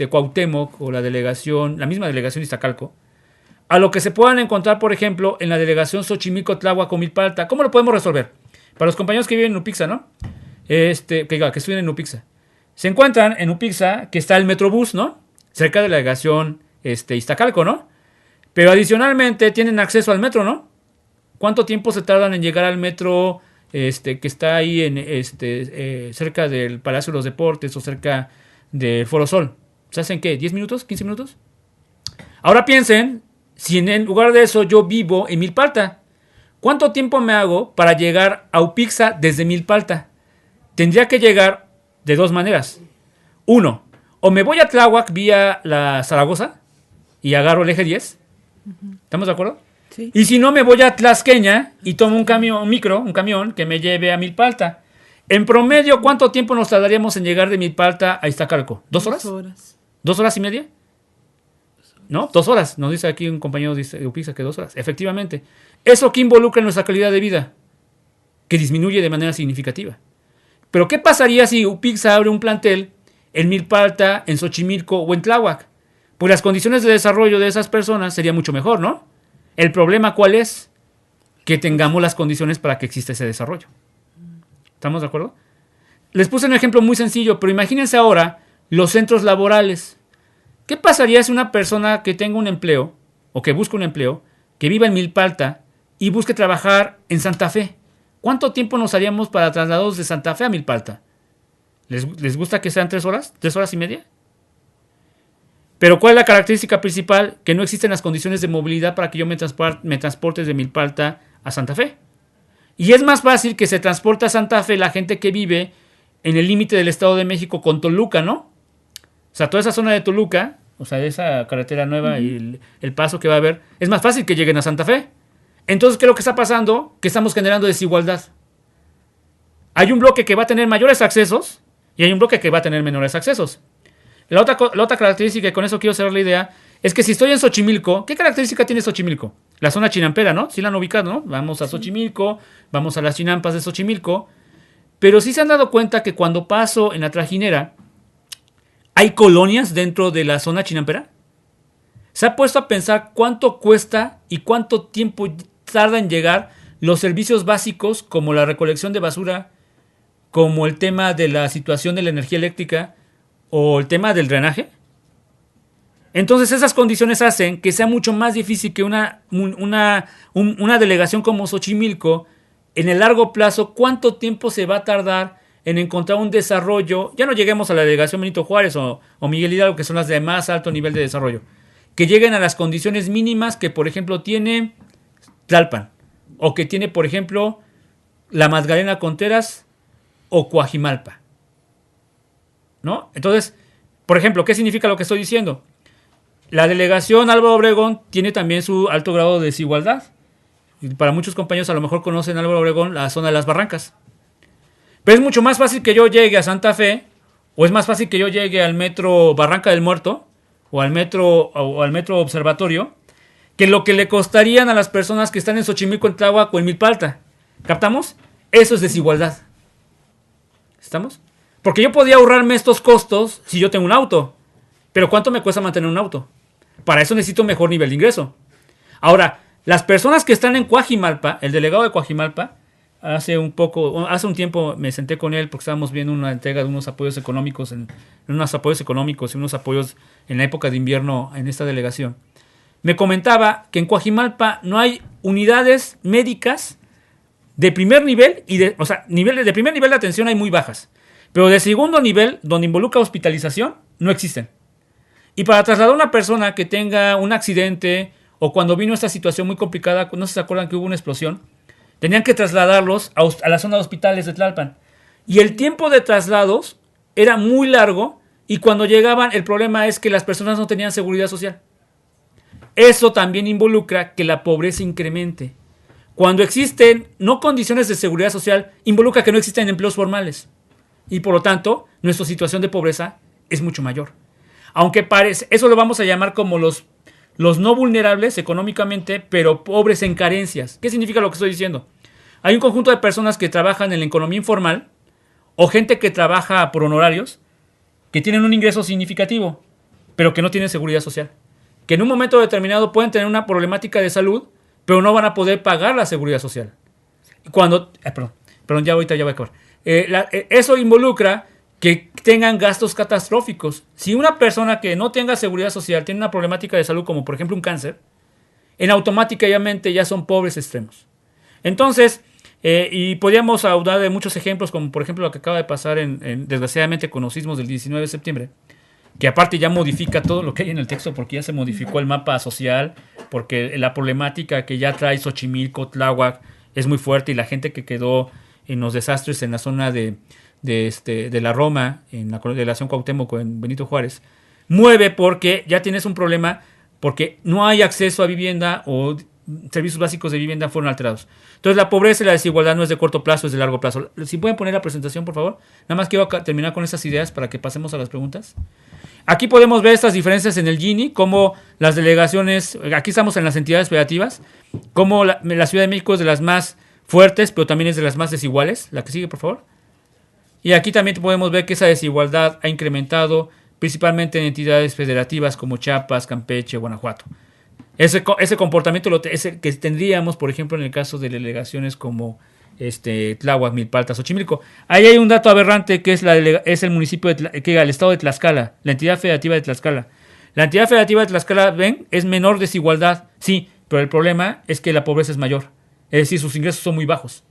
Cuauhtémoc o la misma delegación Iztacalco, a lo que se puedan encontrar, por ejemplo, en la delegación Xochimilco, Tláhuac o Milpalta. ¿Cómo lo podemos resolver? Para los compañeros que viven en Nupixa, ¿no? Que estudian en Nupixa. Se encuentran en Nupixa que está el Metrobús, ¿no? Cerca de la delegación Iztacalco, ¿no? Pero adicionalmente tienen acceso al metro, ¿no? ¿Cuánto tiempo se tardan en llegar al metro que está ahí cerca del Palacio de los Deportes o cerca del Foro Sol? ¿Se hacen qué? ¿10 minutos? ¿15 minutos? Ahora piensen, si en lugar de eso yo vivo en Milpalta, ¿cuánto tiempo me hago para llegar a Upixa desde Milpalta? Tendría que llegar de dos maneras. Uno, o me voy a Tláhuac vía la Zaragoza y agarro el eje 10. ¿Estamos de acuerdo? Sí. Y si no, me voy a Tlaxqueña y tomo un camión que me lleve a Milpalta. En promedio, ¿cuánto tiempo nos tardaríamos en llegar de Milpalta a Iztacalco? ¿2 horas? 2 horas. 2 horas y media. ¿no? 2 horas, nos dice aquí un compañero de UPIXA que 2 horas. Efectivamente. ¿Eso qué involucra en nuestra calidad de vida? Que disminuye de manera significativa. Pero ¿qué pasaría si UPIXA abre un plantel en Milpa, en Xochimilco o en Tláhuac? Pues las condiciones de desarrollo de esas personas sería mucho mejor, ¿no? El problema, ¿cuál es? Que tengamos las condiciones para que exista ese desarrollo. ¿Estamos de acuerdo? Les puse un ejemplo muy sencillo, pero imagínense ahora los centros laborales. ¿Qué pasaría si una persona que tenga un empleo, o que busque un empleo, que viva en Milpa y busque trabajar en Santa Fe? ¿Cuánto tiempo nos haríamos para traslados de Santa Fe a Milpa? ¿Les gusta que sean 3 horas? ¿3 horas y media? Pero ¿cuál es la característica principal? Que no existen las condiciones de movilidad para que yo me transporte de Milpa a Santa Fe. Y es más fácil que se transporte a Santa Fe la gente que vive en el límite del Estado de México con Toluca, ¿no? O sea, toda esa zona de Toluca, o sea, esa carretera nueva y el paso que va a haber, es más fácil que lleguen a Santa Fe. Entonces, ¿qué es lo que está pasando? Que estamos generando desigualdad. Hay un bloque que va a tener mayores accesos y hay un bloque que va a tener menores accesos. La otra característica, y con eso quiero cerrar la idea, es que si estoy en Xochimilco, ¿qué característica tiene Xochimilco? La zona chinampera, ¿no? Sí la han ubicado, ¿no? Vamos a Xochimilco, vamos a las chinampas de Xochimilco. Pero sí se han dado cuenta que cuando paso en la trajinera, ¿hay colonias dentro de la zona chinampera? ¿Se ha puesto a pensar cuánto cuesta y cuánto tiempo tarda en llegar los servicios básicos como la recolección de basura, como el tema de la situación de la energía eléctrica o el tema del drenaje? Entonces esas condiciones hacen que sea mucho más difícil que una delegación como Xochimilco, en el largo plazo, ¿cuánto tiempo se va a tardar en encontrar un desarrollo? Ya no lleguemos a la delegación Benito Juárez o Miguel Hidalgo, que son las de más alto nivel de desarrollo, que lleguen a las condiciones mínimas que, por ejemplo, tiene Tlalpan, o que tiene, por ejemplo, la Magdalena Contreras o Coajimalpa, ¿no? Entonces, por ejemplo, ¿qué significa lo que estoy diciendo? La delegación Álvaro Obregón tiene también su alto grado de desigualdad. Y para muchos compañeros a lo mejor conocen Álvaro Obregón, la zona de las Barrancas. Pero es mucho más fácil que yo llegue a Santa Fe, o es más fácil que yo llegue al metro Barranca del Muerto, o al metro Observatorio, que lo que le costarían a las personas que están en Xochimilco, en Tláhuac o en Milpa. ¿Captamos? Eso es desigualdad. ¿Estamos? Porque yo podía ahorrarme estos costos si yo tengo un auto. Pero ¿cuánto me cuesta mantener un auto? Para eso necesito un mejor nivel de ingreso. Ahora, las personas que están en Coajimalpa, el delegado de Coajimalpa, hace un tiempo me senté con él porque estábamos viendo una entrega de unos apoyos económicos y unos apoyos en la época de invierno en esta delegación. Me comentaba que en Coajimalpa no hay unidades médicas de primer nivel niveles de primer nivel de atención hay muy bajas, pero de segundo nivel, donde involucra hospitalización, no existen. Y para trasladar a una persona que tenga un accidente o cuando vino esta situación muy complicada, no sé si se acuerdan que hubo una explosión, tenían que trasladarlos a la zona de hospitales de Tlalpan. Y el tiempo de traslados era muy largo y cuando llegaban el problema es que las personas no tenían seguridad social. Eso también involucra que la pobreza incremente. Cuando existen no condiciones de seguridad social, involucra que no existen empleos formales. Y por lo tanto, nuestra situación de pobreza es mucho mayor. Aunque parece, eso lo vamos a llamar como los no vulnerables económicamente, pero pobres en carencias. ¿Qué significa lo que estoy diciendo? Hay un conjunto de personas que trabajan en la economía informal o gente que trabaja por honorarios que tienen un ingreso significativo, pero que no tienen seguridad social. Que en un momento determinado pueden tener una problemática de salud, pero no van a poder pagar la seguridad social. Perdón, ya ahorita ya voy a acabar. Eso involucra que tengan gastos catastróficos. Si una persona que no tenga seguridad social tiene una problemática de salud, como por ejemplo un cáncer, en automáticamente ya son pobres extremos. Entonces, y podríamos hablar de muchos ejemplos, como por ejemplo lo que acaba de pasar desgraciadamente con los sismos del 19 de septiembre, que aparte ya modifica todo lo que hay en el texto, porque ya se modificó el mapa social, porque la problemática que ya trae Xochimilco, Tláhuac, es muy fuerte, y la gente que quedó en los desastres en la zona de la Roma, en la delegación Cuauhtémoc en Benito Juárez, mueve porque ya tienes un problema, porque no hay acceso a vivienda o servicios básicos de vivienda fueron alterados. Entonces la pobreza y la desigualdad no es de corto plazo, es de largo plazo. Si pueden poner la presentación, por favor. Nada más quiero terminar con esas ideas para que pasemos a las preguntas. Aquí podemos ver estas diferencias en el Gini, como las delegaciones, aquí estamos en las entidades federativas, como la Ciudad de México es de las más fuertes, pero también es de las más desiguales. La que sigue, por favor. Y aquí también podemos ver que esa desigualdad ha incrementado principalmente en entidades federativas como Chiapas, Campeche, Guanajuato. Ese comportamiento ese que tendríamos, por ejemplo, en el caso de delegaciones como Tláhuac, Milpalta, Xochimilco. Ahí hay un dato aberrante que es el municipio el estado de Tlaxcala, la entidad federativa de Tlaxcala. La entidad federativa de Tlaxcala, ven, es menor desigualdad, sí, pero el problema es que la pobreza es mayor. Es decir, sus ingresos son muy bajos.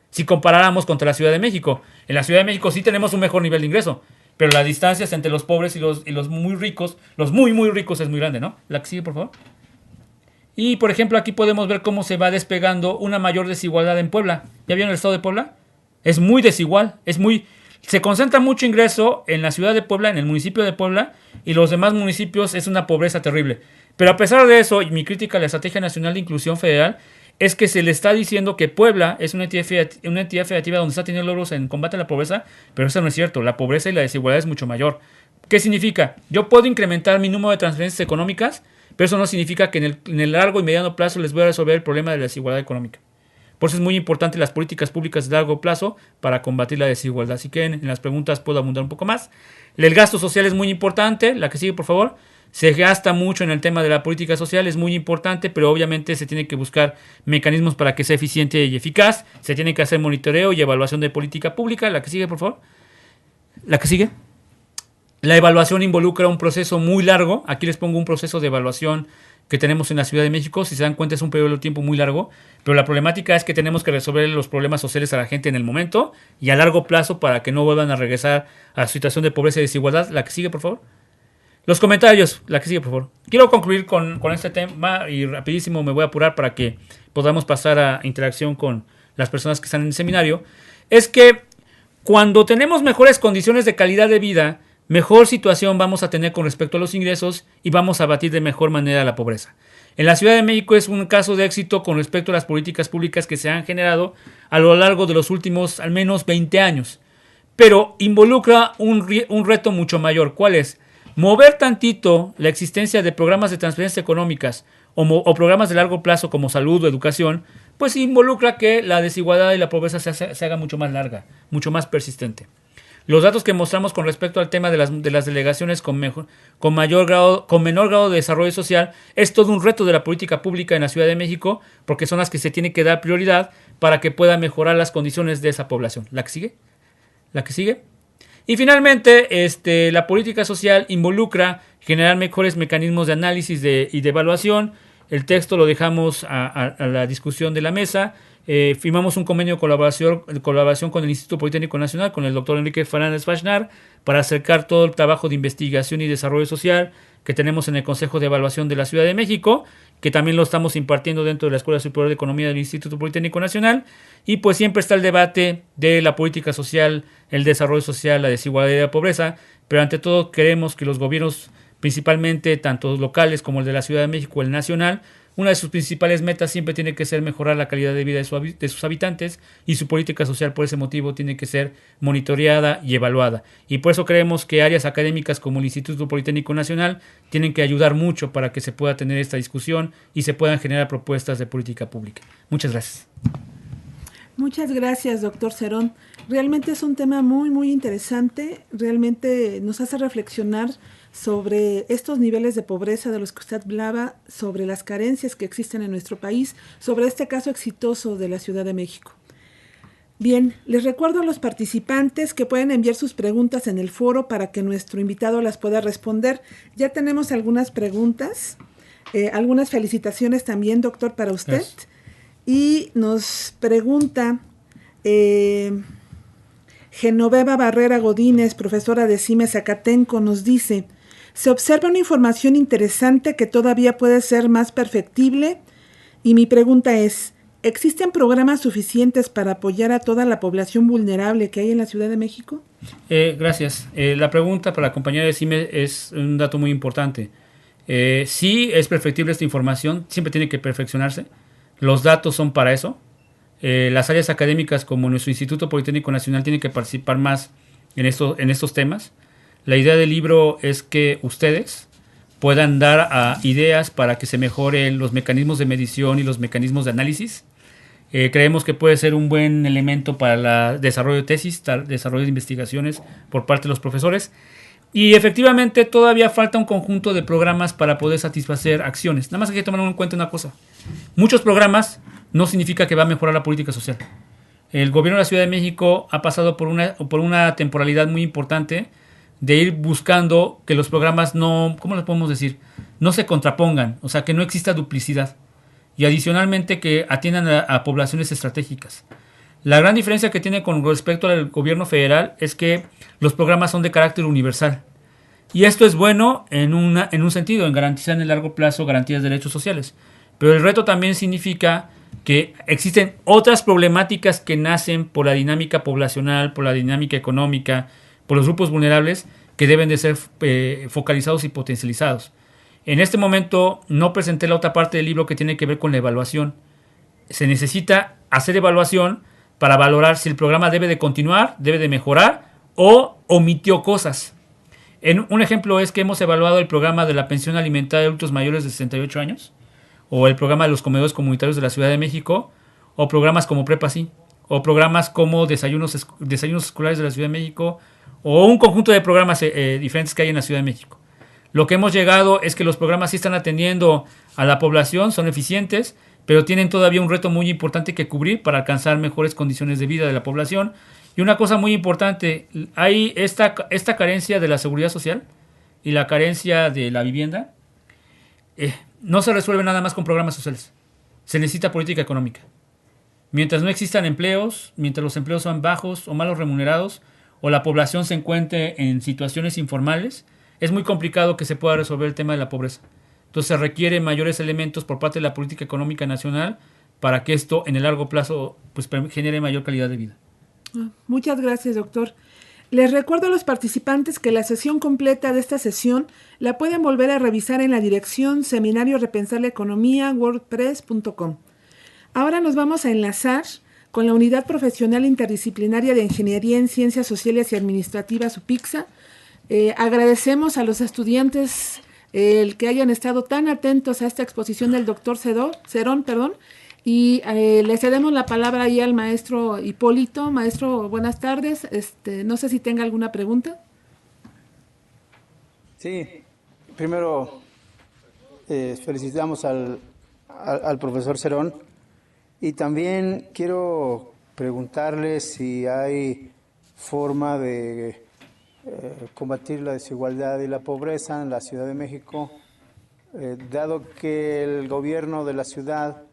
Si comparáramos contra la Ciudad de México, en la Ciudad de México sí tenemos un mejor nivel de ingreso, pero las distancias entre los pobres y los muy ricos, los muy muy ricos es muy grande, ¿no? La que sigue, por favor. Y, por ejemplo, aquí podemos ver cómo se va despegando una mayor desigualdad en Puebla. ¿Ya vieron el estado de Puebla? Es muy desigual, se concentra mucho ingreso en la ciudad de Puebla, en el municipio de Puebla, y los demás municipios es una pobreza terrible. Pero a pesar de eso, y mi crítica a la Estrategia Nacional de Inclusión Federal, es que se le está diciendo que Puebla es una entidad federativa donde está teniendo logros en combate a la pobreza, pero eso no es cierto. La pobreza y la desigualdad es mucho mayor. ¿Qué significa? Yo puedo incrementar mi número de transferencias económicas, pero eso no significa que en el largo y mediano plazo les voy a resolver el problema de la desigualdad económica. Por eso es muy importante las políticas públicas de largo plazo para combatir la desigualdad. Si quieren, en las preguntas puedo abundar un poco más. El gasto social es muy importante. La que sigue, por favor. Se gasta mucho en el tema de la política social, es muy importante, pero obviamente se tiene que buscar mecanismos para que sea eficiente y eficaz. Se tiene que hacer monitoreo y evaluación de política pública. La que sigue, por favor. La que sigue. La evaluación involucra un proceso muy largo. Aquí les pongo un proceso de evaluación que tenemos en la Ciudad de México. Si se dan cuenta, es un periodo de tiempo muy largo, pero la problemática es que tenemos que resolver los problemas sociales a la gente en el momento y a largo plazo para que no vuelvan a regresar a la situación de pobreza y desigualdad. La que sigue, por favor. Los comentarios, la que sigue, por favor. Quiero concluir con este tema y rapidísimo me voy a apurar para que podamos pasar a interacción con las personas que están en el seminario. Es que cuando tenemos mejores condiciones de calidad de vida, mejor situación vamos a tener con respecto a los ingresos y vamos a abatir de mejor manera la pobreza. En la Ciudad de México es un caso de éxito con respecto a las políticas públicas que se han generado a lo largo de los últimos al menos 20 años. Pero involucra un reto mucho mayor. ¿Cuál es? Mover tantito la existencia de programas de transferencias económicas o programas de largo plazo como salud o educación, pues involucra que la desigualdad y la pobreza se haga mucho más larga, mucho más persistente. Los datos que mostramos con respecto al tema de las delegaciones con menor grado de desarrollo social es todo un reto de la política pública en la Ciudad de México, porque son las que se tiene que dar prioridad para que pueda mejorar las condiciones de esa población. ¿La que sigue? ¿La que sigue? Y finalmente, la política social involucra generar mejores mecanismos de análisis y de evaluación. El texto lo dejamos a la discusión de la mesa. Firmamos un convenio de colaboración con el Instituto Politécnico Nacional, con el doctor Enrique Fernández Fachnar, para acercar todo el trabajo de investigación y desarrollo social que tenemos en el Consejo de Evaluación de la Ciudad de México, que también lo estamos impartiendo dentro de la Escuela Superior de Economía del Instituto Politécnico Nacional. Y pues siempre está el debate de la política social, el desarrollo social, la desigualdad y la pobreza, pero ante todo queremos que los gobiernos, principalmente tanto locales como el de la Ciudad de México, el nacional, una de sus principales metas siempre tiene que ser mejorar la calidad de vida de sus habitantes, y su política social por ese motivo tiene que ser monitoreada y evaluada. Y por eso creemos que áreas académicas como el Instituto Politécnico Nacional tienen que ayudar mucho para que se pueda tener esta discusión y se puedan generar propuestas de política pública. Muchas gracias. Muchas gracias, doctor Cerón. Realmente es un tema muy, muy interesante. Realmente nos hace reflexionar sobre estos niveles de pobreza de los que usted hablaba, sobre las carencias que existen en nuestro país, sobre este caso exitoso de la Ciudad de México. Bien, les recuerdo a los participantes que pueden enviar sus preguntas en el foro para que nuestro invitado las pueda responder. Ya tenemos algunas preguntas, algunas felicitaciones también, doctor, para usted. Yes. Y nos pregunta Genoveva Barrera Godínez, profesora de CIME Zacatenco, nos dice: se observa una información interesante que todavía puede ser más perfectible, y mi pregunta es: ¿existen programas suficientes para apoyar a toda la población vulnerable que hay en la Ciudad de México? Gracias. La pregunta para la compañera de CIME es un dato muy importante. Sí es perfectible esta información, siempre tiene que perfeccionarse. Los datos son para eso. Las áreas académicas como nuestro Instituto Politécnico Nacional tienen que participar más en estos temas. La idea del libro es que ustedes puedan dar ideas para que se mejoren los mecanismos de medición y los mecanismos de análisis. Creemos que puede ser un buen elemento para el desarrollo de tesis, desarrollo de investigaciones por parte de los profesores. Y efectivamente todavía falta un conjunto de programas para poder satisfacer acciones. Nada más hay que tomar en cuenta una cosa. Muchos programas no significa que va a mejorar la política social. El gobierno de la Ciudad de México ha pasado por una temporalidad muy importante de ir buscando que los programas no, ¿cómo les podemos decir? No se contrapongan, o sea, que no exista duplicidad. Y adicionalmente que atiendan a poblaciones estratégicas. La gran diferencia que tiene con respecto al gobierno federal es que los programas son de carácter universal. Y esto es bueno en un sentido, en garantizar en el largo plazo garantías de derechos sociales. Pero el reto también significa que existen otras problemáticas que nacen por la dinámica poblacional, por la dinámica económica, por los grupos vulnerables, que deben de ser focalizados y potencializados. En este momento no presenté la otra parte del libro que tiene que ver con la evaluación. Se necesita hacer evaluación para valorar si el programa debe de continuar, debe de mejorar o omitió cosas. Un ejemplo es que hemos evaluado el programa de la pensión alimentaria de adultos mayores de 68 años, o el programa de los comedores comunitarios de la Ciudad de México, o programas como Prepa Sí, o programas como desayunos escolares de la Ciudad de México, o un conjunto de programas diferentes que hay en la Ciudad de México. Lo que hemos llegado es que los programas sí están atendiendo a la población, son eficientes, pero tienen todavía un reto muy importante que cubrir para alcanzar mejores condiciones de vida de la población. Y una cosa muy importante, hay esta carencia de la seguridad social y la carencia de la vivienda. No se resuelve nada más con programas sociales. Se necesita política económica. Mientras no existan empleos, mientras los empleos son bajos o malos remunerados, o la población se encuentre en situaciones informales, es muy complicado que se pueda resolver el tema de la pobreza. Entonces se requieren mayores elementos por parte de la política económica nacional para que esto en el largo plazo pues, genere mayor calidad de vida. Muchas gracias, doctor. Les recuerdo a los participantes que la sesión completa de esta sesión la pueden volver a revisar en la dirección Seminario Repensar la Economía, wordpress.com. Ahora nos vamos a enlazar con la Unidad Profesional Interdisciplinaria de Ingeniería en Ciencias Sociales y Administrativas, UPICSA. Agradecemos a los estudiantes el que hayan estado tan atentos a esta exposición del doctor Cerón, y le cedemos la palabra ahí al maestro Hipólito. Maestro, buenas tardes. No sé si tenga alguna pregunta. Sí, primero felicitamos al profesor Cerón y también quiero preguntarle si hay forma de combatir la desigualdad y la pobreza en la Ciudad de México, dado que el gobierno de la ciudad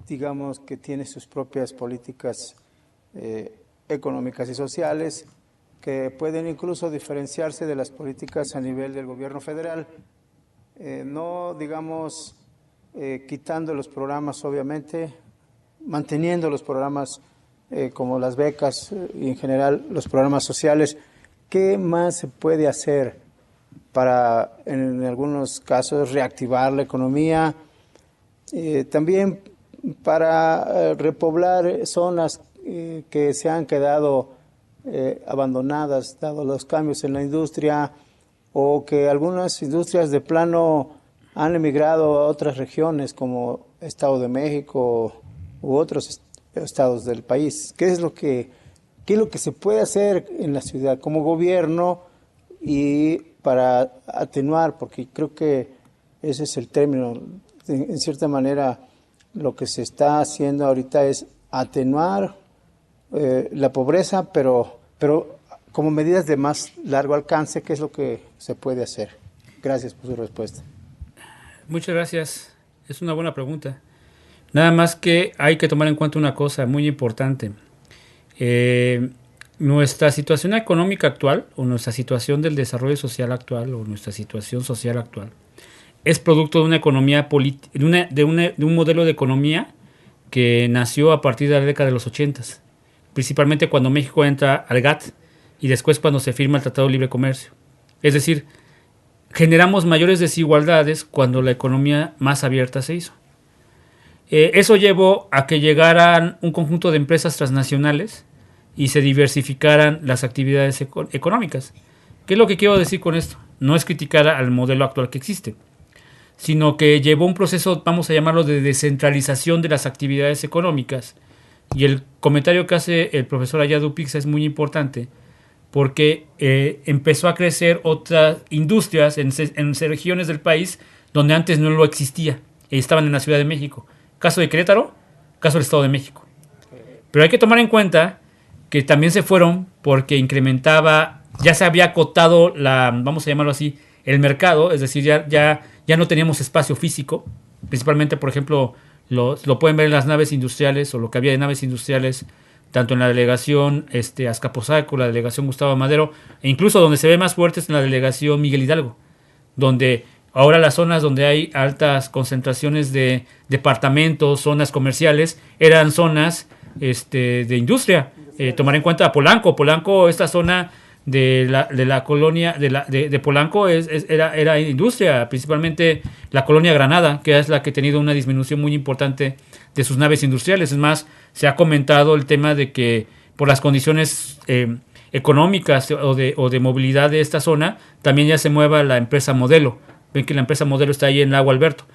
digamos que tiene sus propias políticas económicas y sociales que pueden incluso diferenciarse de las políticas a nivel del gobierno federal, no digamos quitando los programas obviamente, manteniendo los programas como las becas y en general los programas sociales. ¿Qué más se puede hacer para, en algunos casos, reactivar la economía? También para repoblar zonas que se han quedado abandonadas, dado los cambios en la industria, o que algunas industrias de plano han emigrado a otras regiones como Estado de México u otros estados del país. ¿Qué es lo que se puede hacer en la ciudad como gobierno y para atenuar? Porque creo que ese es el término. En cierta manera, lo que se está haciendo ahorita es atenuar la pobreza, pero como medidas de más largo alcance. ¿Qué es lo que se puede hacer? Gracias por su respuesta. Muchas gracias. Es una buena pregunta. Nada más que hay que tomar en cuenta una cosa muy importante. Nuestra situación económica actual, o nuestra situación del desarrollo social actual, o nuestra situación social actual, es producto de una economía de un modelo de economía que nació a partir de la década de los 80, principalmente cuando México entra al GATT y después cuando se firma el Tratado de Libre Comercio. Es decir, generamos mayores desigualdades cuando la economía más abierta se hizo. Eso llevó a que llegaran un conjunto de empresas transnacionales y se diversificaran las actividades económicas. ¿Qué es lo que quiero decir con esto? No es criticar al modelo actual que existe, sino que llevó un proceso, vamos a llamarlo, de descentralización de las actividades económicas. Y el comentario que hace el profesor Ayadu Pixa es muy importante, porque empezó a crecer otras industrias en regiones del país donde antes no lo existía, y estaban en la Ciudad de México. Caso de Querétaro, caso del Estado de México. Pero hay que tomar en cuenta que también se fueron porque incrementaba, ya se había acotado vamos a llamarlo así, el mercado, es decir, ya no teníamos espacio físico, principalmente, por ejemplo, lo pueden ver en las naves industriales, o lo que había de naves industriales, tanto en la delegación Azcapotzalco, la delegación Gustavo Madero, e incluso donde se ve más fuerte es en la delegación Miguel Hidalgo, donde ahora las zonas donde hay altas concentraciones de departamentos, zonas comerciales, eran zonas de industria. Tomar en cuenta Polanco, esta zona de la colonia de Polanco era industria, principalmente la colonia Granada, que es la que ha tenido una disminución muy importante de sus naves industriales. Es más, se ha comentado el tema de que por las condiciones económicas o de movilidad de esta zona, también ya se mueva la empresa Modelo. Ven que la empresa Modelo está ahí en Lago Alberto.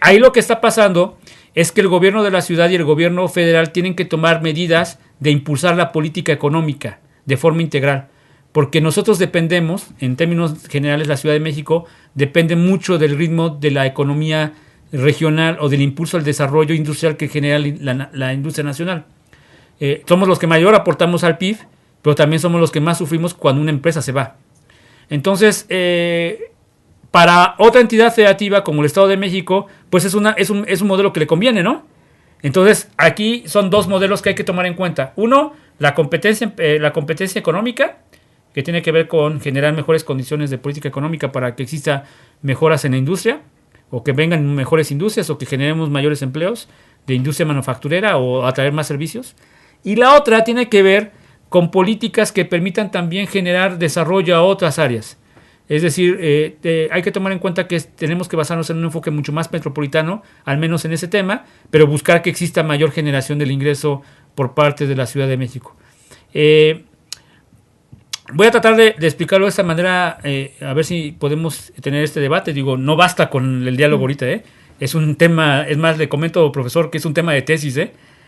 Ahí lo que está pasando es que el gobierno de la ciudad y el gobierno federal tienen que tomar medidas de impulsar la política económica de forma integral, porque nosotros dependemos, en términos generales, la Ciudad de México depende mucho del ritmo de la economía regional o del impulso al desarrollo industrial que genera la industria nacional. Somos los que mayor aportamos al PIB, pero también somos los que más sufrimos cuando una empresa se va. Entonces, para otra entidad federativa como el Estado de México, pues es un modelo que le conviene, ¿no? Entonces, aquí son dos modelos que hay que tomar en cuenta. Uno, la competencia económica, que tiene que ver con generar mejores condiciones de política económica para que exista mejoras en la industria, o que vengan mejores industrias, o que generemos mayores empleos de industria manufacturera o atraer más servicios. Y la otra tiene que ver con políticas que permitan también generar desarrollo a otras áreas. Es decir, hay que tomar en cuenta que tenemos que basarnos en un enfoque mucho más metropolitano, al menos en ese tema, pero buscar que exista mayor generación del ingreso por parte de la Ciudad de México. Voy a tratar de explicarlo de esta manera, a ver si podemos tener este debate. Digo, no basta con el diálogo ahorita, es un tema, es más, le comento, profesor, que es un tema de tesis,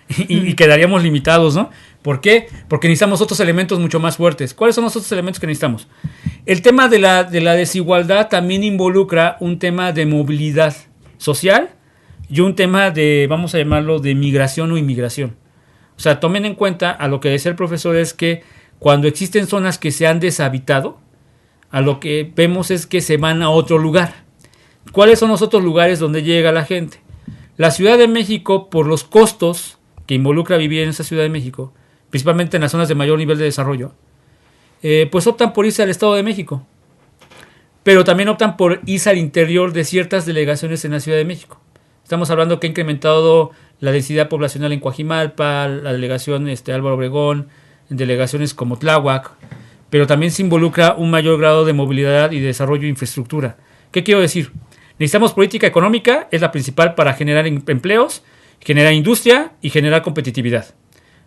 y quedaríamos limitados, ¿no? ¿Por qué? Porque necesitamos otros elementos mucho más fuertes. ¿Cuáles son los otros elementos que necesitamos? El tema de la desigualdad también involucra un tema de movilidad social y un tema de, vamos a llamarlo, de migración o inmigración. O sea, tomen en cuenta, a lo que decía el profesor, es que cuando existen zonas que se han deshabitado, a lo que vemos es que se van a otro lugar. ¿Cuáles son los otros lugares donde llega la gente? La Ciudad de México, por los costos que involucra vivir en esa Ciudad de México, principalmente en las zonas de mayor nivel de desarrollo, pues optan por irse al Estado de México, pero también optan por irse al interior de ciertas delegaciones en la Ciudad de México. Estamos hablando que ha incrementado la densidad poblacional en Coajimalpa, la delegación Álvaro Obregón, en delegaciones como Tláhuac, pero también se involucra un mayor grado de movilidad y de desarrollo de infraestructura. ¿Qué quiero decir? Necesitamos política económica, es la principal para generar empleos, generar industria y generar competitividad.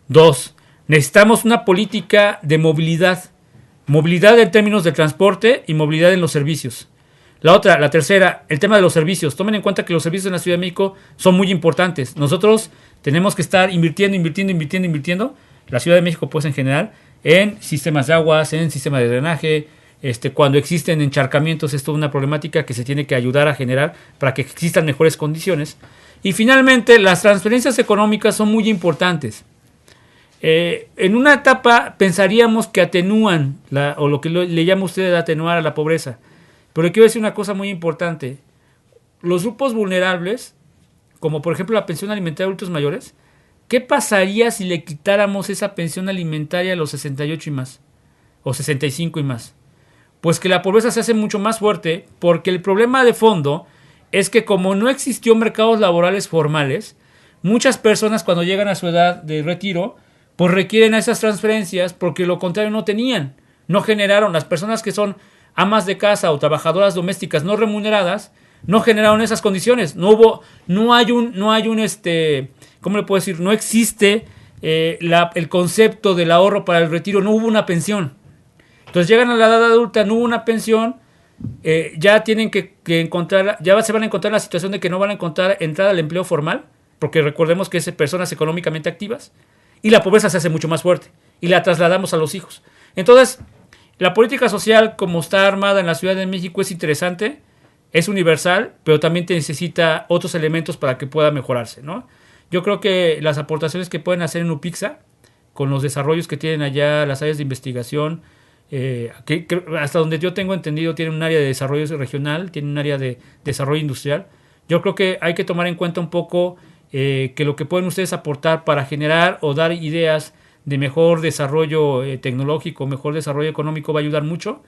2. Necesitamos una política de movilidad. Movilidad en términos de transporte y movilidad en los servicios. La tercera, el tema de los servicios. Tomen en cuenta que los servicios en la Ciudad de México son muy importantes. Nosotros tenemos que estar invirtiendo. La Ciudad de México, pues en general, en sistemas de aguas, en sistemas de drenaje. Cuando existen encharcamientos, es toda una problemática que se tiene que ayudar a generar para que existan mejores condiciones. Y finalmente, las transferencias económicas son muy importantes. En una etapa pensaríamos que atenúan, o lo que le llama usted atenuar a la pobreza. Pero quiero decir una cosa muy importante. Los grupos vulnerables, como por ejemplo la pensión alimentaria de adultos mayores, ¿qué pasaría si le quitáramos esa pensión alimentaria a los 68 y más? O 65 y más. Pues que la pobreza se hace mucho más fuerte, porque el problema de fondo es que como no existió mercados laborales formales, muchas personas cuando llegan a su edad de retiro, pues requieren esas transferencias porque lo contrario no tenían, no generaron. Las personas que son amas de casa o trabajadoras domésticas no remuneradas, no generaron esas condiciones. No hay un ¿cómo le puedo decir? No existe el concepto del ahorro para el retiro, no hubo una pensión. Entonces llegan a la edad adulta, no hubo una pensión, ya tienen que encontrar, ya se van a encontrar en la situación de que no van a encontrar entrada al empleo formal, porque recordemos que es personas económicamente activas, y la pobreza se hace mucho más fuerte, y la trasladamos a los hijos. Entonces, la política social como está armada en la Ciudad de México es interesante, es universal, pero también necesita otros elementos para que pueda mejorarse, ¿no? Yo creo que las aportaciones que pueden hacer en UPIXA, con los desarrollos que tienen allá, las áreas de investigación, que hasta donde yo tengo entendido tienen un área de desarrollo regional, tienen un área de desarrollo industrial. Yo creo que hay que tomar en cuenta un poco que lo que pueden ustedes aportar para generar o dar ideas de mejor desarrollo tecnológico, mejor desarrollo económico va a ayudar mucho.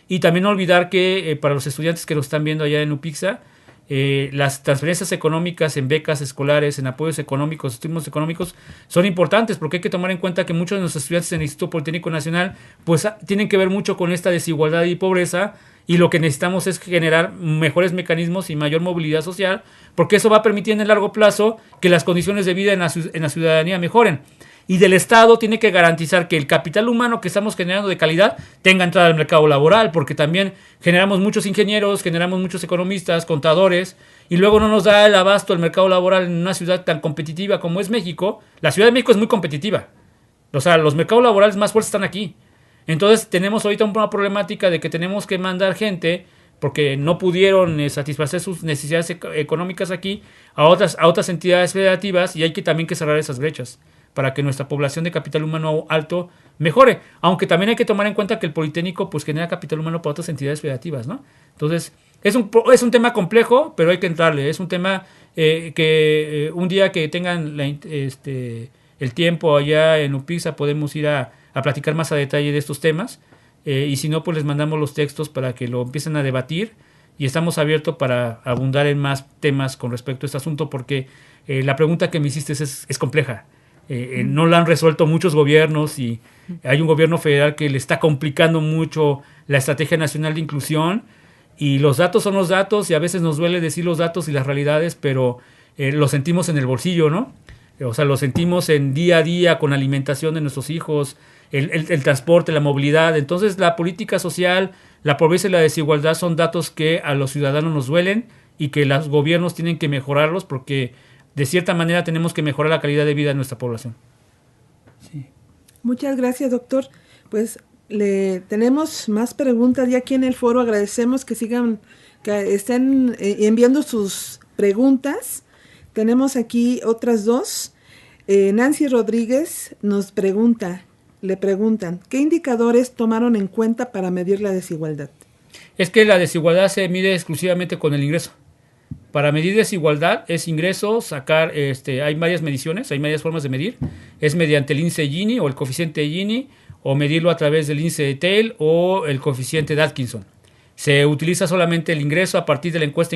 Y también no olvidar que para los estudiantes que lo están viendo allá en UPIXA, las transferencias económicas en becas escolares, en apoyos económicos, estímulos económicos, son importantes porque hay que tomar en cuenta que muchos de nuestros estudiantes en el Instituto Politécnico Nacional pues tienen que ver mucho con esta desigualdad y pobreza, y lo que necesitamos es generar mejores mecanismos y mayor movilidad social, porque eso va a permitir en el largo plazo que las condiciones de vida en la ciudadanía mejoren. Y del Estado tiene que garantizar que el capital humano que estamos generando de calidad tenga entrada al mercado laboral, porque también generamos muchos ingenieros, generamos muchos economistas, contadores, y luego no nos da el abasto el mercado laboral en una ciudad tan competitiva como es México. La Ciudad de México es muy competitiva, o sea, los mercados laborales más fuertes están aquí. Entonces tenemos ahorita una problemática de que tenemos que mandar gente, porque no pudieron satisfacer sus necesidades económicas aquí, a otras entidades federativas, y hay que también que cerrar esas brechas para que nuestra población de capital humano alto mejore. Aunque también hay que tomar en cuenta que el Politécnico pues genera capital humano para otras entidades federativas, ¿no? Entonces, es un tema complejo, pero hay que entrarle. Es un tema que un día que tengan el tiempo allá en UPIXA podemos ir a platicar más a detalle de estos temas. Y si no, pues les mandamos los textos para que lo empiecen a debatir. Y estamos abiertos para abundar en más temas con respecto a este asunto, porque la pregunta que me hiciste es compleja. No la han resuelto muchos gobiernos, y hay un gobierno federal que le está complicando mucho la Estrategia Nacional de Inclusión, y los datos son los datos, y a veces nos duele decir los datos y las realidades, pero lo sentimos en el bolsillo, ¿no? O sea, lo sentimos en día a día con la alimentación de nuestros hijos, el transporte, la movilidad. Entonces, la política social, la pobreza y la desigualdad son datos que a los ciudadanos nos duelen y que los gobiernos tienen que mejorarlos, porque de cierta manera tenemos que mejorar la calidad de vida de nuestra población. Sí. Muchas gracias, doctor. Pues tenemos más preguntas ya aquí en el foro. Agradecemos que estén enviando sus preguntas. Tenemos aquí otras dos. Nancy Rodríguez le preguntan, ¿qué indicadores tomaron en cuenta para medir la desigualdad? Es que la desigualdad se mide exclusivamente con el ingreso. Para medir desigualdad es ingreso, sacar, hay varias mediciones, hay varias formas de medir. Es mediante el índice Gini o el coeficiente de Gini, o medirlo a través del índice de Thiel o el coeficiente de Atkinson. Se utiliza solamente el ingreso a partir de la encuesta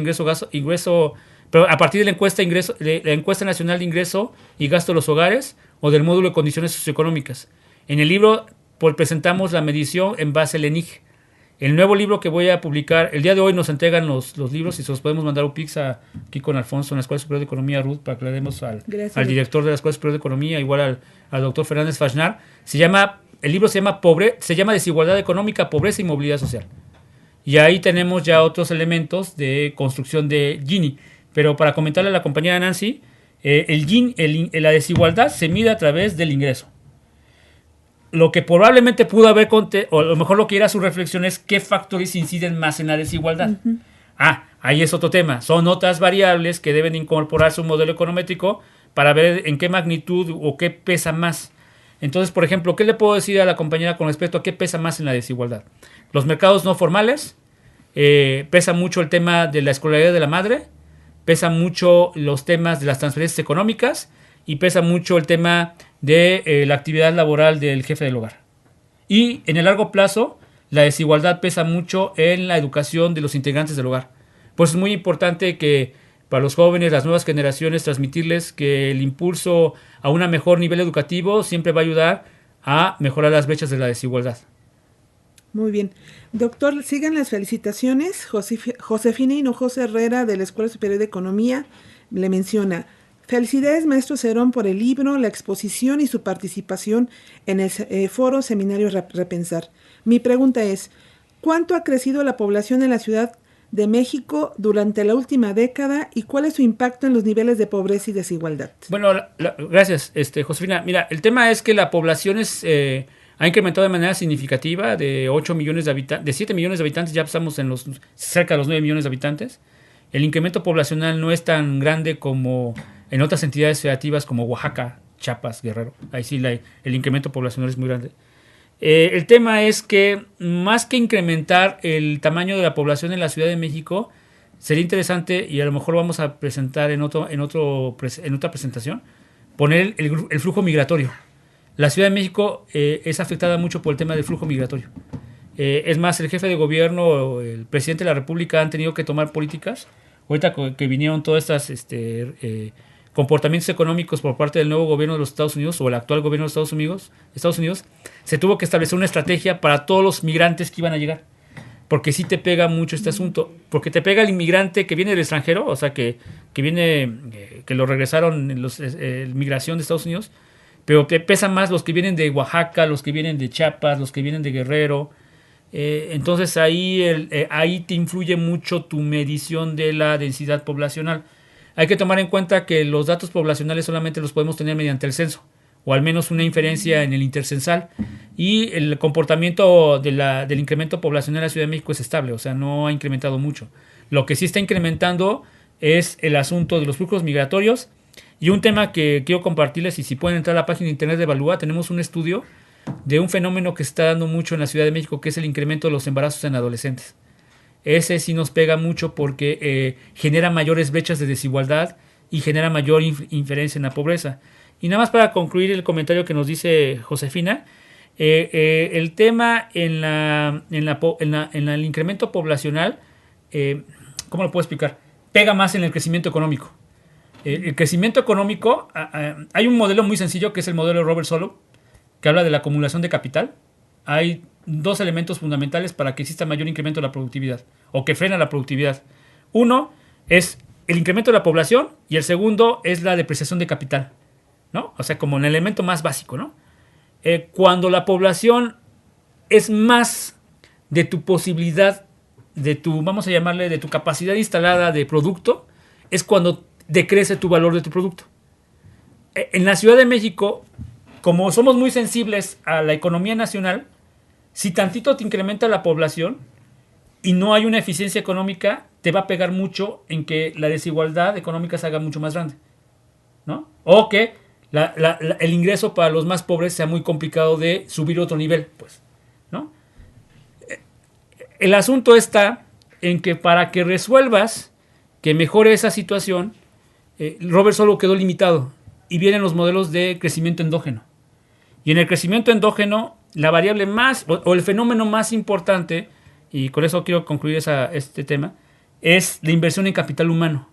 pero a partir de la encuesta nacional de ingreso y gasto de los hogares, o del módulo de condiciones socioeconómicas. En el libro presentamos la medición en base al ENIG. El nuevo libro que voy a publicar, el día de hoy nos entregan los libros y se los podemos mandar a UPIXA aquí con Alfonso en la Escuela Superior de Economía, Ruth, para que le demos al director de la Escuela Superior de Economía, igual al doctor Fernández Fachnar. El libro se llama Desigualdad Económica, Pobreza y Movilidad Social. Y ahí tenemos ya otros elementos de construcción de Gini. Pero para comentarle a la compañera Nancy, la desigualdad se mide a través del ingreso. Lo que probablemente pudo haber, o a lo mejor lo que era su reflexión es qué factores inciden más en la desigualdad. Uh-huh. Ahí es otro tema. Son otras variables que deben incorporarse a un modelo econométrico para ver en qué magnitud o qué pesa más. Entonces, por ejemplo, ¿qué le puedo decir a la compañera con respecto a qué pesa más en la desigualdad? Los mercados no formales, pesa mucho el tema de la escolaridad de la madre, pesa mucho los temas de las transferencias económicas, y pesa mucho el tema de la actividad laboral del jefe del hogar. Y en el largo plazo, la desigualdad pesa mucho en la educación de los integrantes del hogar. Pues es muy importante que para los jóvenes, las nuevas generaciones, transmitirles que el impulso a un mejor nivel educativo siempre va a ayudar a mejorar las brechas de la desigualdad. Muy bien. Doctor, sigan las felicitaciones. Josefina Hinojosa Herrera, de la Escuela Superior de Economía, le menciona: Felicidades, maestro Cerón, por el libro, la exposición y su participación en el foro Seminario Repensar. Mi pregunta es, ¿cuánto ha crecido la población en la Ciudad de México durante la última década y cuál es su impacto en los niveles de pobreza y desigualdad? Bueno, gracias, Josefina. Mira, el tema es que la población ha incrementado de manera significativa de 8 millones de habitantes, de 7 millones de habitantes, ya estamos en cerca de los 9 millones de habitantes. El incremento poblacional no es tan grande como en otras entidades federativas como Oaxaca, Chiapas, Guerrero. Ahí sí el incremento poblacional es muy grande. El tema es que más que incrementar el tamaño de la población en la Ciudad de México, sería interesante, y a lo mejor vamos a presentar en otra presentación, poner el flujo migratorio. La Ciudad de México es afectada mucho por el tema del flujo migratorio. Es más, el jefe de gobierno, el presidente de la República han tenido que tomar políticas. Ahorita que vinieron todas estas comportamientos económicos por parte del nuevo gobierno de los Estados Unidos o el actual gobierno de Estados Unidos, se tuvo que establecer una estrategia para todos los migrantes que iban a llegar. Porque sí te pega mucho este asunto. Porque te pega el inmigrante que viene del extranjero, o sea, que viene, que lo regresaron en migración de Estados Unidos, pero te pesan más los que vienen de Oaxaca, los que vienen de Chiapas, los que vienen de Guerrero. Entonces ahí te influye mucho tu medición de la densidad poblacional. Hay que tomar en cuenta que los datos poblacionales solamente los podemos tener mediante el censo, o al menos una inferencia en el intercensal, y el comportamiento del incremento poblacional en la Ciudad de México es estable, o sea, no ha incrementado mucho. Lo que sí está incrementando es el asunto de los flujos migratorios, y un tema que quiero compartirles, y si pueden entrar a la página de internet de Evalúa, tenemos un estudio de un fenómeno que se está dando mucho en la Ciudad de México, que es el incremento de los embarazos en adolescentes. Ese sí nos pega mucho porque genera mayores brechas de desigualdad y genera mayor inferencia en la pobreza. Y nada más para concluir el comentario que nos dice Josefina, el tema en el incremento poblacional, ¿cómo lo puedo explicar? Pega más en el crecimiento económico. El crecimiento económico, hay un modelo muy sencillo que es el modelo de Robert Solow, que habla de la acumulación de capital. Hay dos elementos fundamentales para que exista mayor incremento de la productividad o que frena la productividad. Uno es el incremento de la población y el segundo es la depreciación de capital, ¿no? O sea, como el elemento más básico, ¿no? Cuando la población es más de tu posibilidad, vamos a llamarle, de tu capacidad instalada de producto, es cuando decrece tu valor de tu producto. En la Ciudad de México, como somos muy sensibles a la economía nacional, si tantito te incrementa la población y no hay una eficiencia económica, te va a pegar mucho en que la desigualdad económica se haga mucho más grande, ¿no? O que el ingreso para los más pobres sea muy complicado de subir otro nivel, pues, ¿no? El asunto está en que para que resuelvas, que mejore esa situación, Robert Solow quedó limitado y vienen los modelos de crecimiento endógeno. Y en el crecimiento endógeno, la variable más, o el fenómeno más importante, y con eso quiero concluir este tema, es la inversión en capital humano.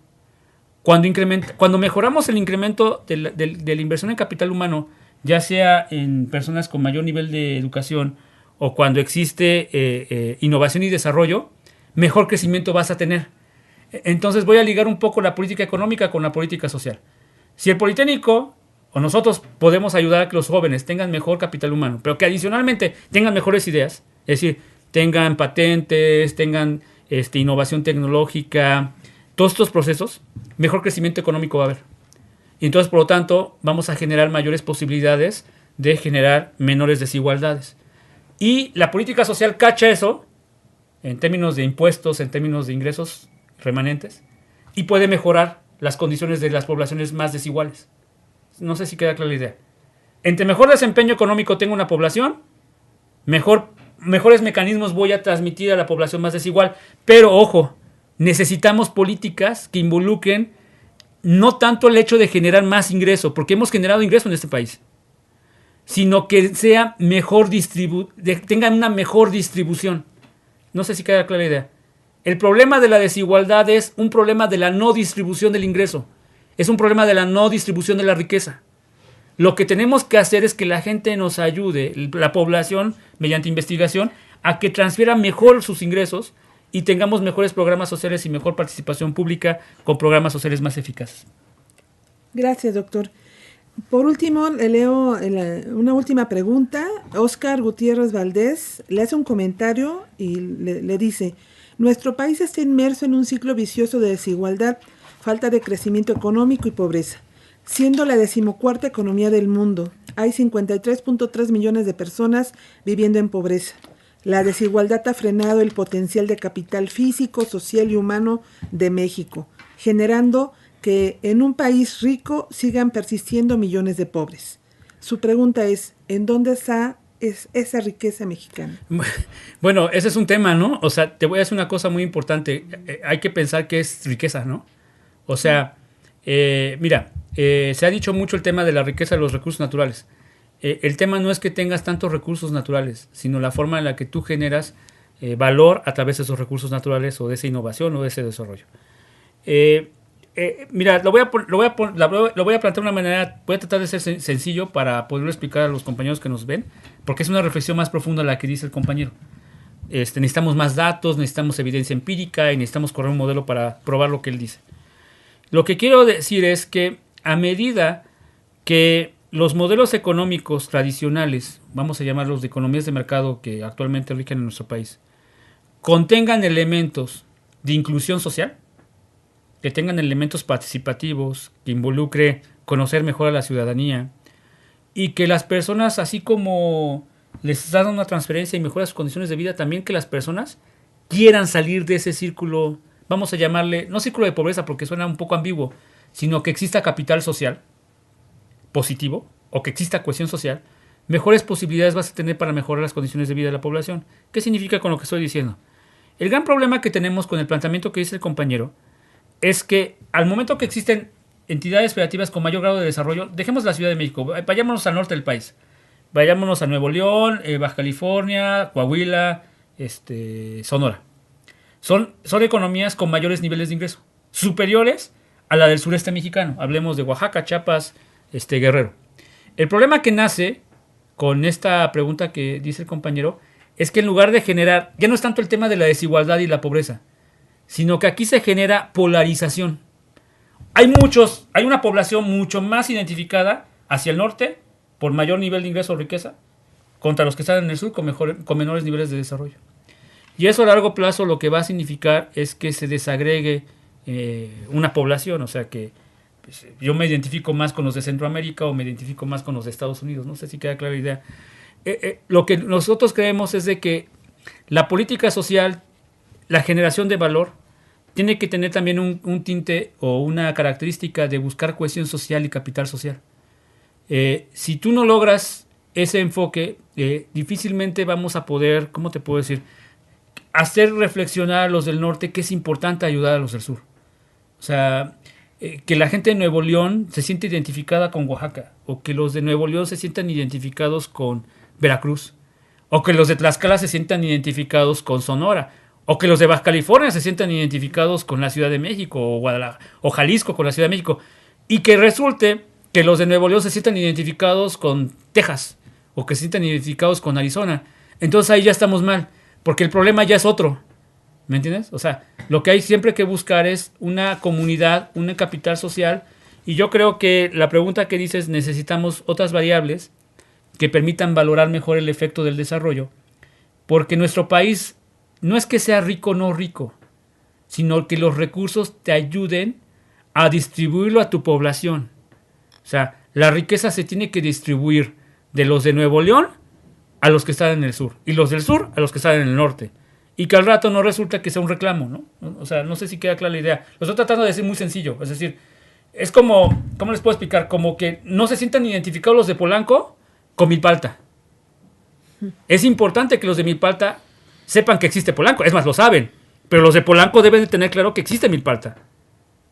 Cuando mejoramos el incremento de la inversión en capital humano, ya sea en personas con mayor nivel de educación o cuando existe innovación y desarrollo, mejor crecimiento vas a tener. Entonces voy a ligar un poco la política económica con la política social. Si el Politécnico o nosotros podemos ayudar a que los jóvenes tengan mejor capital humano, pero que adicionalmente tengan mejores ideas, es decir, tengan patentes, tengan innovación tecnológica, todos estos procesos, mejor crecimiento económico va a haber. Y entonces, por lo tanto, vamos a generar mayores posibilidades de generar menores desigualdades. Y la política social cacha eso, en términos de impuestos, en términos de ingresos remanentes, y puede mejorar las condiciones de las poblaciones más desiguales. No sé si queda clara la idea. Entre mejor desempeño económico tenga una población, mejores mecanismos voy a transmitir a la población más desigual. Pero, ojo, necesitamos políticas que involucren no tanto el hecho de generar más ingreso, porque hemos generado ingreso en este país, sino que sea tengan una mejor distribución. No sé si queda clara la idea. El problema de la desigualdad es un problema de la no distribución del ingreso. Es un problema de la no distribución de la riqueza. Lo que tenemos que hacer es que la gente nos ayude, la población, mediante investigación, a que transfiera mejor sus ingresos y tengamos mejores programas sociales y mejor participación pública con programas sociales más eficaces. Gracias, doctor. Por último, le leo una última pregunta. Oscar Gutiérrez Valdés le hace un comentario y le dice: nuestro país está inmerso en un ciclo vicioso de desigualdad, falta de crecimiento económico y pobreza. Siendo la 14ª economía del mundo, hay 53.3 millones de personas viviendo en pobreza. La desigualdad ha frenado el potencial de capital físico, social y humano de México, generando que en un país rico sigan persistiendo millones de pobres. Su pregunta es: ¿en dónde está esa riqueza mexicana? Bueno, ese es un tema, ¿no? O sea, te voy a decir una cosa muy importante. Hay que pensar qué es riqueza, ¿no? O sea, mira, se ha dicho mucho el tema de la riqueza de los recursos naturales. El tema no es que tengas tantos recursos naturales, sino la forma en la que tú generas valor a través de esos recursos naturales o de esa innovación o de ese desarrollo. Mira, lo voy a plantear de una manera, voy a tratar de ser sencillo para poderlo explicar a los compañeros que nos ven, porque es una reflexión más profunda la que dice el compañero. Necesitamos más datos, necesitamos evidencia empírica y necesitamos correr un modelo para probar lo que él dice. Lo que quiero decir es que a medida que los modelos económicos tradicionales, vamos a llamarlos de economías de mercado que actualmente rigen en nuestro país, contengan elementos de inclusión social, que tengan elementos participativos, que involucre conocer mejor a la ciudadanía y que las personas, así como les dan una transferencia y mejora sus condiciones de vida, también que las personas quieran salir de ese círculo, vamos a llamarle, no círculo de pobreza porque suena un poco ambiguo, sino que exista capital social positivo o que exista cohesión social, mejores posibilidades vas a tener para mejorar las condiciones de vida de la población. ¿Qué significa con lo que estoy diciendo? El gran problema que tenemos con el planteamiento que dice el compañero es que al momento que existen entidades federativas con mayor grado de desarrollo, dejemos la Ciudad de México, vayámonos al norte del país, vayámonos a Nuevo León, Baja California, Coahuila, Sonora. Son economías con mayores niveles de ingreso, superiores a la del sureste mexicano. Hablemos de Oaxaca, Chiapas, Guerrero. El problema que nace con esta pregunta que dice el compañero es que en lugar de generar, ya no es tanto el tema de la desigualdad y la pobreza, sino que aquí se genera polarización. Hay una población mucho más identificada hacia el norte por mayor nivel de ingreso o riqueza contra los que están en el sur con menores niveles de desarrollo. Y eso a largo plazo lo que va a significar es que se desagregue una población, o sea que pues, yo me identifico más con los de Centroamérica o me identifico más con los de Estados Unidos, no sé si queda clara la idea. Lo que nosotros creemos es de que la política social, la generación de valor, tiene que tener también un tinte o una característica de buscar cohesión social y capital social. Si tú no logras ese enfoque, difícilmente vamos a poder, ¿cómo te puedo decir?, hacer reflexionar a los del norte que es importante ayudar a los del sur. O sea, que la gente de Nuevo León se siente identificada con Oaxaca, o que los de Nuevo León se sientan identificados con Veracruz, o que los de Tlaxcala se sientan identificados con Sonora, o que los de Baja California se sientan identificados con la Ciudad de México, o Guadalajara, o Jalisco con la Ciudad de México, y que resulte que los de Nuevo León se sientan identificados con Texas, o que se sientan identificados con Arizona. Entonces ahí ya estamos mal, porque el problema ya es otro. ¿Me entiendes? O sea, lo que hay siempre que buscar es una comunidad, un capital social, y yo creo que la pregunta que dices, necesitamos otras variables que permitan valorar mejor el efecto del desarrollo, porque nuestro país no es que sea rico o no rico, sino que los recursos te ayuden a distribuirlo a tu población. O sea, la riqueza se tiene que distribuir de los de Nuevo León a los que están en el sur, y los del sur a los que están en el norte. Y que al rato no resulta que sea un reclamo, ¿no? O sea, no sé si queda clara la idea. Lo estoy tratando de decir muy sencillo. Es decir, es como, ¿cómo les puedo explicar? Como que no se sientan identificados los de Polanco con Milpalta. Es importante que los de Milpalta sepan que existe Polanco. Es más, lo saben. Pero los de Polanco deben de tener claro que existe Milpalta.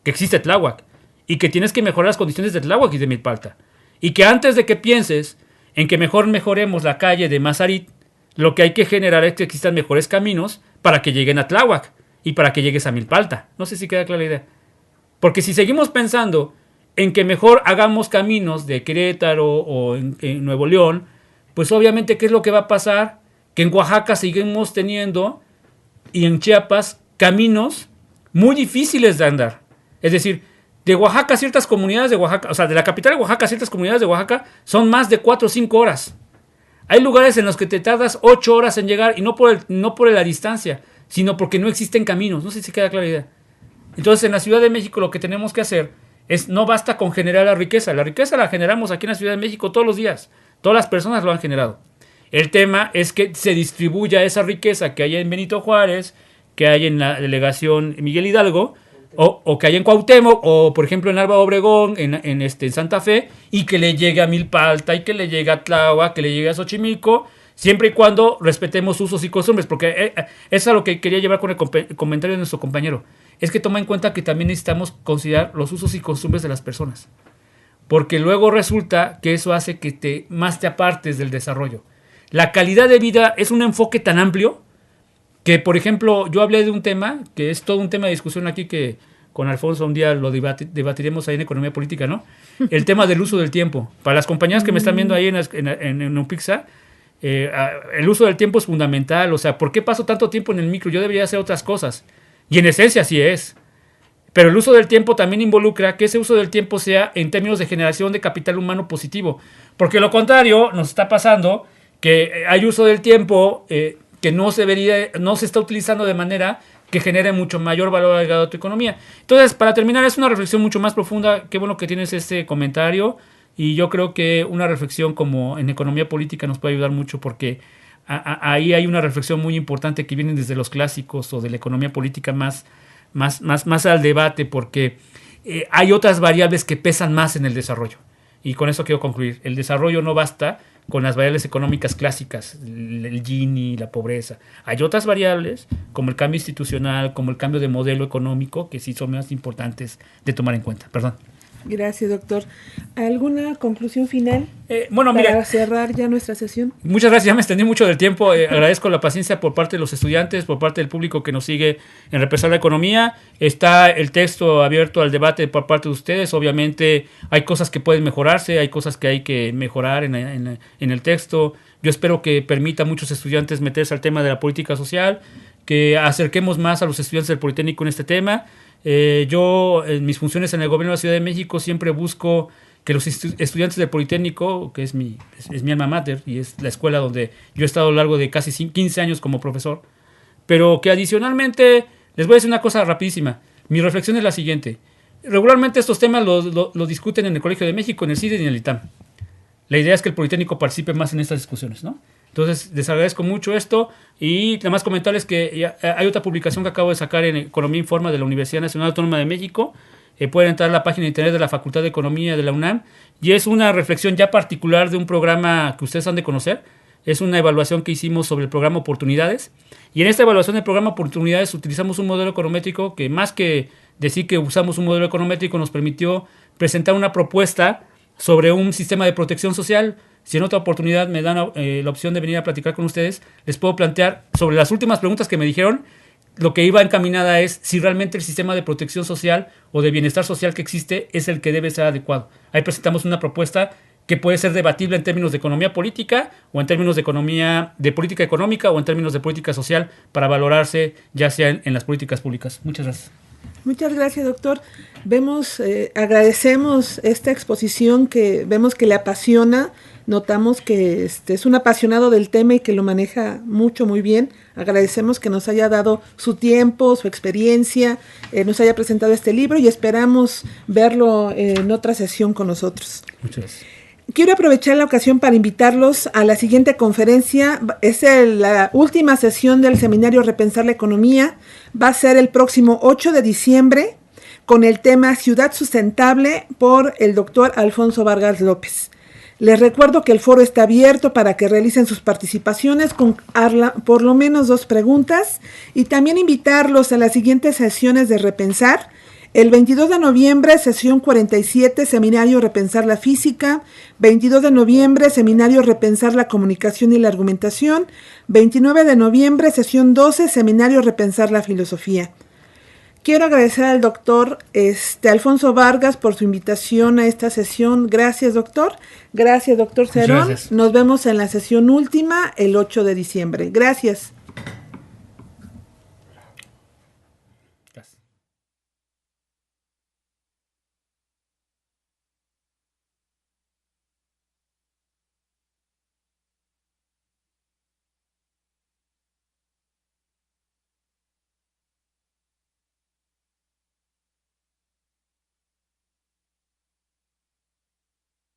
Que existe Tláhuac. Y que tienes que mejorar las condiciones de Tláhuac y de Milpalta. Y que antes de que pienses en que mejor mejoremos la calle de Mazarit, lo que hay que generar es que existan mejores caminos para que lleguen a Tláhuac y para que llegues a Milpalta. No sé si queda clara la idea. Porque si seguimos pensando en que mejor hagamos caminos de Querétaro o en Nuevo León, pues obviamente, ¿qué es lo que va a pasar? Que en Oaxaca seguimos teniendo y en Chiapas caminos muy difíciles de andar. Es decir, De Oaxaca, ciertas comunidades de Oaxaca, o sea, de la capital de Oaxaca, ciertas comunidades de Oaxaca son más de 4 o 5 horas. Hay lugares en los que te tardas 8 horas en llegar y no por la distancia, sino porque no existen caminos. No sé si queda clara la idea. Entonces, en la Ciudad de México lo que tenemos que hacer es, no basta con generar la riqueza. La riqueza la generamos aquí en la Ciudad de México todos los días. Todas las personas lo han generado. El tema es que se distribuya esa riqueza que hay en Benito Juárez, que hay en la delegación Miguel Hidalgo, o que hay en Cuauhtémoc, o por ejemplo en Álvaro Obregón, en Santa Fe, y que le llegue a Milpalta, y que le llegue a Tláhuac, que le llegue a Xochimilco, siempre y cuando respetemos usos y costumbres, porque eso es a lo que quería llevar con el comentario de nuestro compañero. Es que toma en cuenta que también necesitamos considerar los usos y costumbres de las personas, porque luego resulta que eso hace que más te apartes del desarrollo. La calidad de vida es un enfoque tan amplio que, por ejemplo, yo hablé de un tema, que es todo un tema de discusión aquí, que con Alfonso un día lo debatiremos ahí en Economía Política, ¿no? El tema del uso del tiempo. Para las compañeras que me están viendo ahí en UPIXA, el uso del tiempo es fundamental. O sea, ¿por qué paso tanto tiempo en el micro? Yo debería hacer otras cosas. Y en esencia así es. Pero el uso del tiempo también involucra que ese uso del tiempo sea en términos de generación de capital humano positivo. Porque lo contrario nos está pasando que hay uso del tiempo que no se está utilizando de manera que genere mucho mayor valor agregado a tu economía. Entonces, para terminar, es una reflexión mucho más profunda. Qué bueno que tienes este comentario, y yo creo que una reflexión como en economía política nos puede ayudar mucho, porque ahí hay una reflexión muy importante que viene desde los clásicos o de la economía política más al debate, porque hay otras variables que pesan más en el desarrollo. Y con eso quiero concluir. El desarrollo no basta con las variables económicas clásicas, el Gini, la pobreza. Hay otras variables, como el cambio institucional, como el cambio de modelo económico, que sí son más importantes de tomar en cuenta. Perdón. Gracias, doctor. ¿Alguna conclusión final para mira, cerrar ya nuestra sesión? Muchas gracias, ya me extendí mucho del tiempo. Agradezco la paciencia por parte de los estudiantes, por parte del público que nos sigue en Repensar la Economía. Está el texto abierto al debate por parte de ustedes. Obviamente hay cosas que pueden mejorarse, hay cosas que hay que mejorar en el texto. Yo espero que permita a muchos estudiantes meterse al tema de la política social, que acerquemos más a los estudiantes del Politécnico en este tema. Yo, en mis funciones en el gobierno de la Ciudad de México, siempre busco que los estudiantes del Politécnico, que es mi alma mater y es la escuela donde yo he estado a lo largo de casi 15 años como profesor, pero que adicionalmente, les voy a decir una cosa rapidísima. Mi reflexión es la siguiente. Regularmente estos temas los discuten en el Colegio de México, en el CIDE y en el ITAM. La idea es que el Politécnico participe más en estas discusiones, ¿no? Entonces, les agradezco mucho esto, y nada más comentarles que hay otra publicación que acabo de sacar en Economía Informa de la Universidad Nacional Autónoma de México. Pueden entrar a la página de internet de la Facultad de Economía de la UNAM, y es una reflexión ya particular de un programa que ustedes han de conocer. Es una evaluación que hicimos sobre el programa Oportunidades, y en esta evaluación del programa Oportunidades utilizamos un modelo econométrico que, más que decir que usamos un modelo econométrico, nos permitió presentar una propuesta sobre un sistema de protección social. Si en otra oportunidad me dan la opción de venir a platicar con ustedes, les puedo plantear sobre las últimas preguntas que me dijeron. Lo que iba encaminada es si realmente el sistema de protección social o de bienestar social que existe es el que debe ser adecuado. Ahí presentamos una propuesta que puede ser debatible en términos de economía política, o en términos de política económica, o en términos de política social, para valorarse ya sea en las políticas públicas. Muchas gracias. Muchas gracias, doctor. Agradecemos esta exposición que vemos que le apasiona. Notamos que es un apasionado del tema y que lo maneja muy bien. Agradecemos que nos haya dado su tiempo, su experiencia, nos haya presentado este libro, y esperamos verlo en otra sesión con nosotros. Muchas gracias. Quiero aprovechar la ocasión para invitarlos a la siguiente conferencia. Es la última sesión del seminario Repensar la Economía. Va a ser el próximo 8 de diciembre con el tema Ciudad Sustentable por el doctor Alfonso Vargas López. Les recuerdo que el foro está abierto para que realicen sus participaciones con por lo menos 2 preguntas, y también invitarlos a las siguientes sesiones de Repensar. El 22 de noviembre, sesión 47, seminario Repensar la Física. 22 de noviembre, seminario Repensar la Comunicación y la Argumentación. 29 de noviembre, sesión 12, seminario Repensar la Filosofía. Quiero agradecer al doctor Alfonso Vargas por su invitación a esta sesión. Gracias, doctor. Gracias, doctor Cerón. Nos vemos en la sesión última, el 8 de diciembre. Gracias.